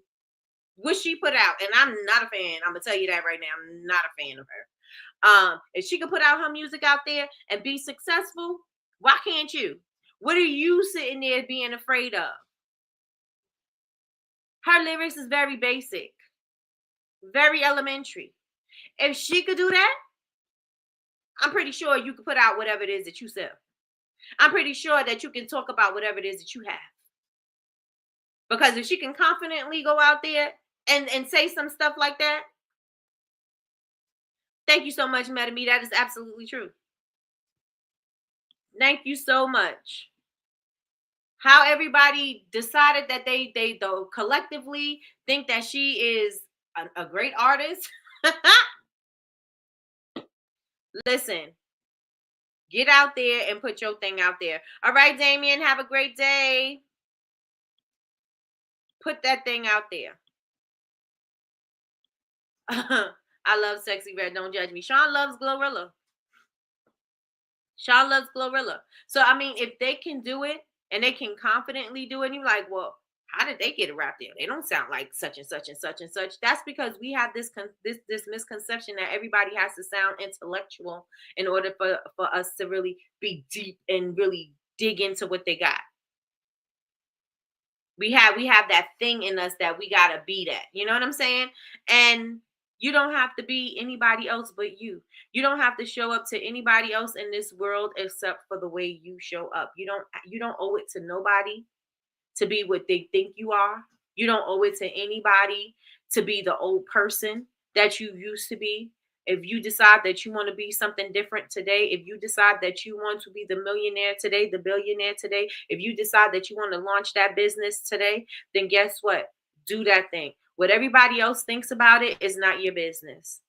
[SPEAKER 2] what she put out, and I'm not a fan. I'm gonna tell you that right now. I'm not a fan of her. If she could put out her music out there and be successful, why can't you? What are you sitting there being afraid of? Her lyrics is very basic, very elementary. If she could do that, I'm pretty sure you could put out whatever it is that you sell. I'm pretty sure that you can talk about whatever it is that you have. Because if she can confidently go out there and say some stuff like that, thank you so much, Meta Me. That is absolutely true. Thank you so much. How everybody decided that they though collectively think that she is a great artist. Listen, get out there and put your thing out there. All right, Damien, have a great day. Put that thing out there. I love Sexy Red. Don't judge me. Sean loves Glorilla. Sean loves Glorilla. So, I mean, if they can do it and they can confidently do it, and you're like, well, how did they get it right there? They don't sound like such and such and such and such. That's because we have this misconception that everybody has to sound intellectual in order for us to really be deep and really dig into what they got. We have that thing in us that we gotta be that. You know what I'm saying? And you don't have to be anybody else but you. You don't have to show up to anybody else in this world except for the way you show up. You don't owe it to nobody to be what they think you are. You don't owe it to anybody to be the old person that you used to be. If you decide that you want to be something different today, if you decide that you want to be the millionaire today, the billionaire today, if you decide that you want to launch that business today, then guess what? Do that thing. What everybody else thinks about it is not your business.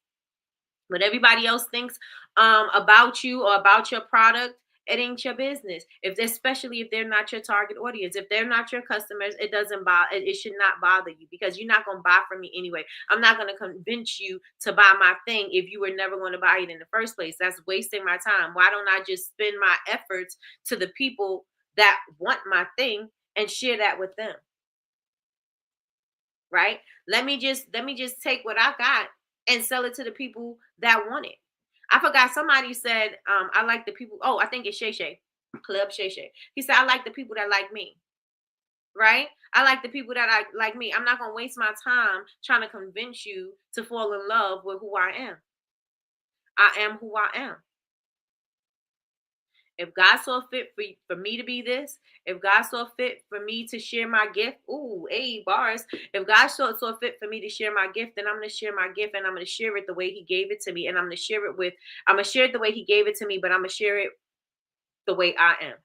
[SPEAKER 2] What everybody else thinks about you or about your product, it ain't your business. Especially if they're not your target audience, if they're not your customers, it doesn't bother. It should not bother you because you're not gonna buy from me anyway. I'm not gonna convince you to buy my thing if you were never going to buy it in the first place. That's wasting my time. Why don't I just spend my efforts to the people that want my thing and share that with them? Right? Let me just take what I got and sell it to the people that want it. I forgot, somebody said, I like the people. Oh, I think it's Shay Shay, Club Shay Shay. He said, I like the people that like me. Right? I like the people that like me. I'm not going to waste my time trying to convince you to fall in love with who I am. I am who I am. If God saw fit for me to be this, if God saw fit for me to share my gift, ooh, hey, bars. If God saw fit for me to share my gift, then I'm going to share my gift, and I'm going to share it the way he gave it to me. And I'm going to share it the way he gave it to me, but I'm going to share it the way I am.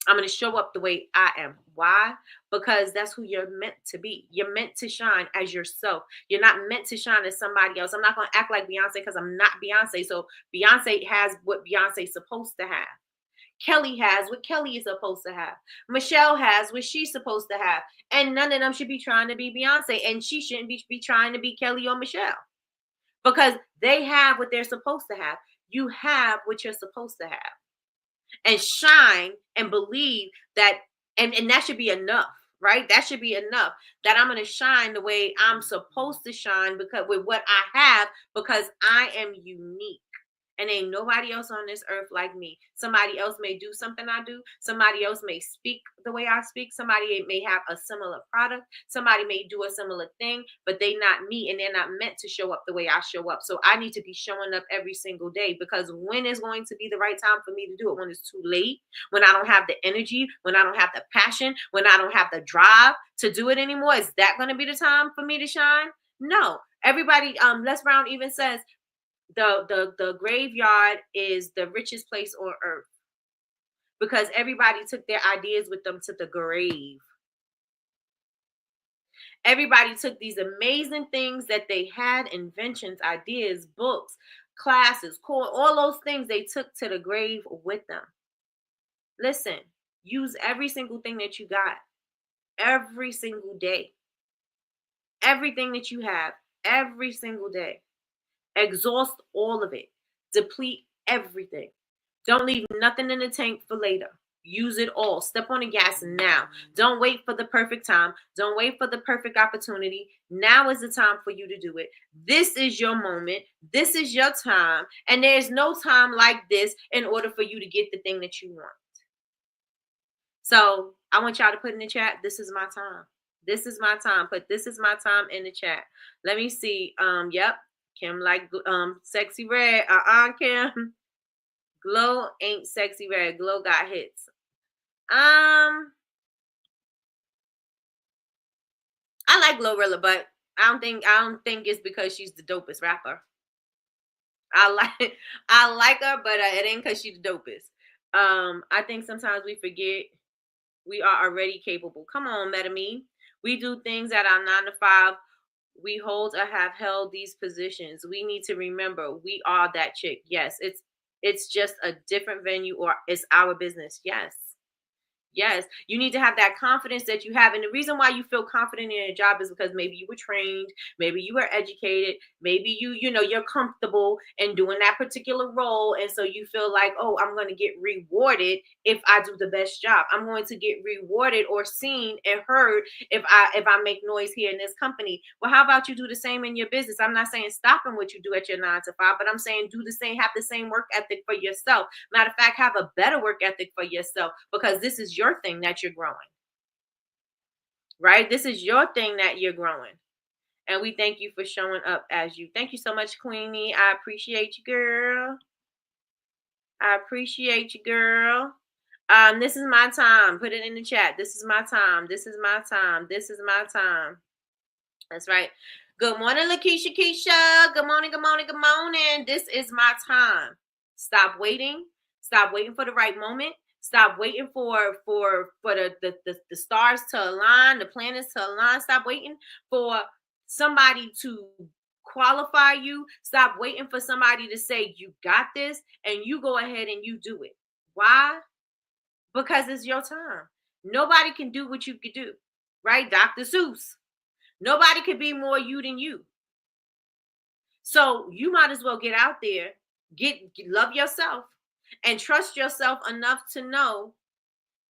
[SPEAKER 2] I'm going to show up the way I am. Why? Because that's who you're meant to be. You're meant to shine as yourself. You're not meant to shine as somebody else. I'm not going to act like Beyonce because I'm not Beyonce. So Beyonce has what Beyonce's supposed to have. Kelly has what Kelly is supposed to have. Michelle has what she's supposed to have. And none of them should be trying to be Beyonce. And she shouldn't be trying to be Kelly or Michelle. Because they have what they're supposed to have. You have what you're supposed to have. And shine and believe that, and that should be enough, right? That should be enough, that I'm going to shine the way I'm supposed to shine, because with what I have, because I am unique. And ain't nobody else on this earth like me. Somebody else may do something I do. Somebody else may speak the way I speak. Somebody may have a similar product. Somebody may do a similar thing, but they not me, and they're not meant to show up the way I show up. So I need to be showing up every single day, because when is going to be the right time for me to do it? When it's too late, when I don't have the energy, when I don't have the passion, when I don't have the drive to do it anymore. Is that going to be the time for me to shine? No. Everybody, Les Brown even says, the graveyard is the richest place on earth, because everybody took their ideas with them to the grave. Everybody took these amazing things that they had, inventions, ideas, books, classes, all those things they took to the grave with them. Listen, use every single thing that you got every single day. Everything that you have every single day. Exhaust all of it. Deplete everything. Don't leave nothing in the tank for later. Use it all. Step on the gas now. Don't wait for the perfect time. Don't wait for the perfect opportunity. Now is the time for you to do it. This is your moment. This is your time. And there's no time like this in order for you to get the thing that you want. So I want y'all to put in the chat, this is my time. This is my time. Put this is my time in the chat. Let me see. Yep. Kim like sexy red. Kim. Glow ain't sexy red. Glow got hits. I like Glorilla, but I don't think it's because she's the dopest rapper. I like her, but it ain't because she's the dopest. I think sometimes we forget we are already capable. Come on, Metamine. We do things at our 9 to 5. We hold or have held these positions. We need to remember we are that chick. Yes, it's just a different venue, or it's our business. Yes. Yes, you need to have that confidence that you have. And the reason why you feel confident in your job is because maybe you were trained, maybe you were educated, maybe you're comfortable in doing that particular role. And so you feel like, oh, I'm going to get rewarded if I do the best job. I'm going to get rewarded or seen and heard if I make noise here in this company. Well, how about you do the same in your business? I'm not saying stop in what you do at your 9 to 5, but I'm saying do the same, have the same work ethic for yourself. Matter of fact, have a better work ethic for yourself, because this is your thing that you're growing, right? This is your thing that you're growing. And we thank you for showing up as you. Thank you so much, Queenie. I appreciate you, girl. I appreciate you, girl. This is my time. Put it in the chat. This is my time. This is my time. This is my time. That's right. Good morning, Lakeisha Keisha. Good morning, good morning, good morning. This is my time. Stop waiting. Stop waiting for the right moment. Stop waiting for the stars to align, the planets to align. Stop waiting for somebody to qualify you. Stop waiting for somebody to say you got this, and you go ahead and you do it. Why? Because it's your time. Nobody can do what you can do, right? Dr. Seuss. Nobody can be more you than you. So you might as well get out there, love yourself, and trust yourself enough to know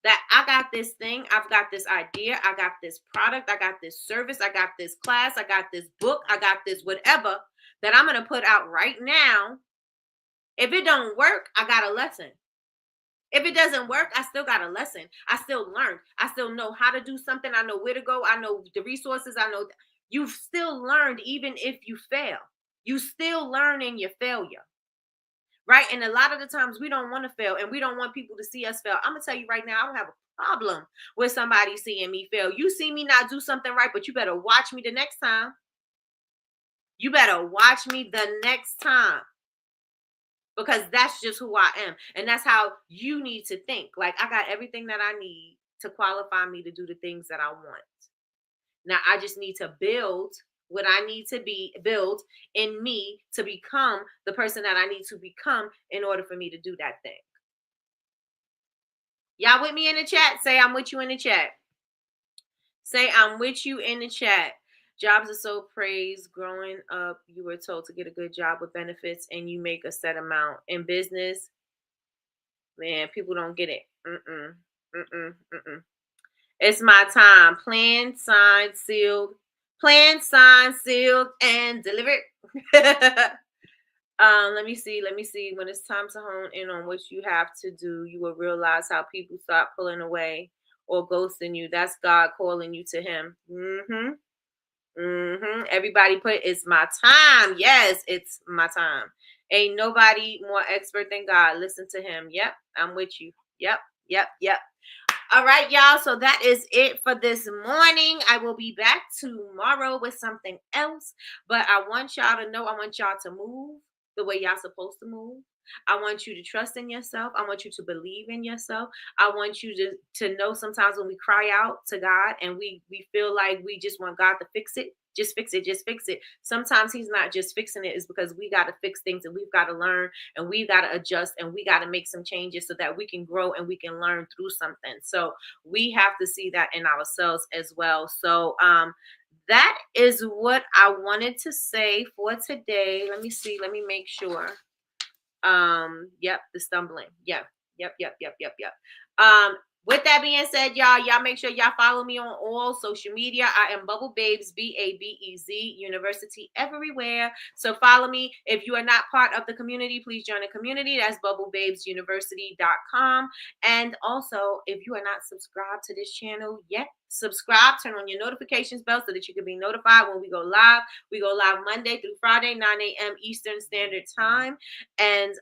[SPEAKER 2] that I got this thing, I've got this idea, I got this product, I got this service, I got this class, I got this book, I got this whatever that I'm going to put out right now. If it don't work, I got a lesson. If it doesn't work, I still got a lesson. I still learned. I still know how to do something. I know where to go. I know the resources. I know you've still learned even if you fail. You still learn in your failure. Right? And a lot of the times we don't want to fail and we don't want people to see us fail. I'm going to tell you right now, I don't have a problem with somebody seeing me fail. You see me not do something right, but you better watch me the next time. You better watch me the next time. Because that's just who I am. And that's how you need to think. Like, I got everything that I need to qualify me to do the things that I want. Now, I just need to build what I need to be built in me to become the person that I need to become in order for me to do that thing. Y'all with me in the chat? Say I'm with you in the chat. Say I'm with you in the chat. Jobs are so praised. Growing up, you were told to get a good job with benefits and you make a set amount. In business, man, people don't get it. It's my time. Planned, signed, sealed. Planned, signed, sealed, and delivered. Let me see. When it's time to hone in on what you have to do, you will realize how people start pulling away or ghosting you. That's God calling you to him. Everybody put, it's my time. Yes, it's my time. Ain't nobody more expert than God. Listen to him. Yep, I'm with you. Yep. All right, y'all. So that is it for this morning. I will be back tomorrow with something else. But I want y'all to know, I want y'all to move the way y'all supposed to move. I want you to trust in yourself. I want you to believe in yourself. I want you to know sometimes when we cry out to God and we feel like we just want God to fix it. Just fix it. Sometimes he's not just fixing it. It's because we got to fix things and we've got to learn and we've got to adjust and we got to make some changes so that we can grow and we can learn through something. So we have to see that in ourselves as well. So that is what I wanted to say for today. Let me see. Let me make sure. Yep, the stumbling. Yep. With that being said, y'all make sure y'all follow me on all social media. I am Bubble Babes, BABEZ University everywhere. So follow me. If you are not part of the community, please join the community. That's bubblebabesuniversity.com. And also, if you are not subscribed to this channel yet, subscribe, turn on your notifications bell so that you can be notified when we go live. We go live Monday through Friday, 9 a.m. Eastern Standard Time. And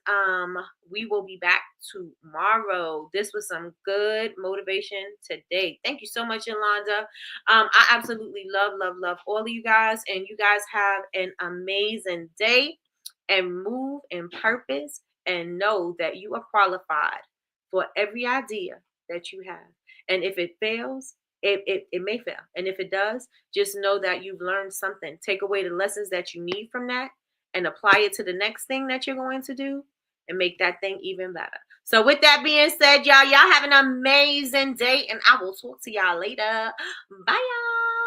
[SPEAKER 2] we will be back tomorrow. This was some good motivation today. Thank you so much, Yolanda. I absolutely love all of you guys. And you guys have an amazing day and move in purpose and know that you are qualified for every idea that you have. And if it fails, it may fail. And if it does, just know that you've learned something. Take away the lessons that you need from that and apply it to the next thing that you're going to do and make that thing even better. So with that being said, y'all have an amazing day and I will talk to y'all later. Bye, y'all.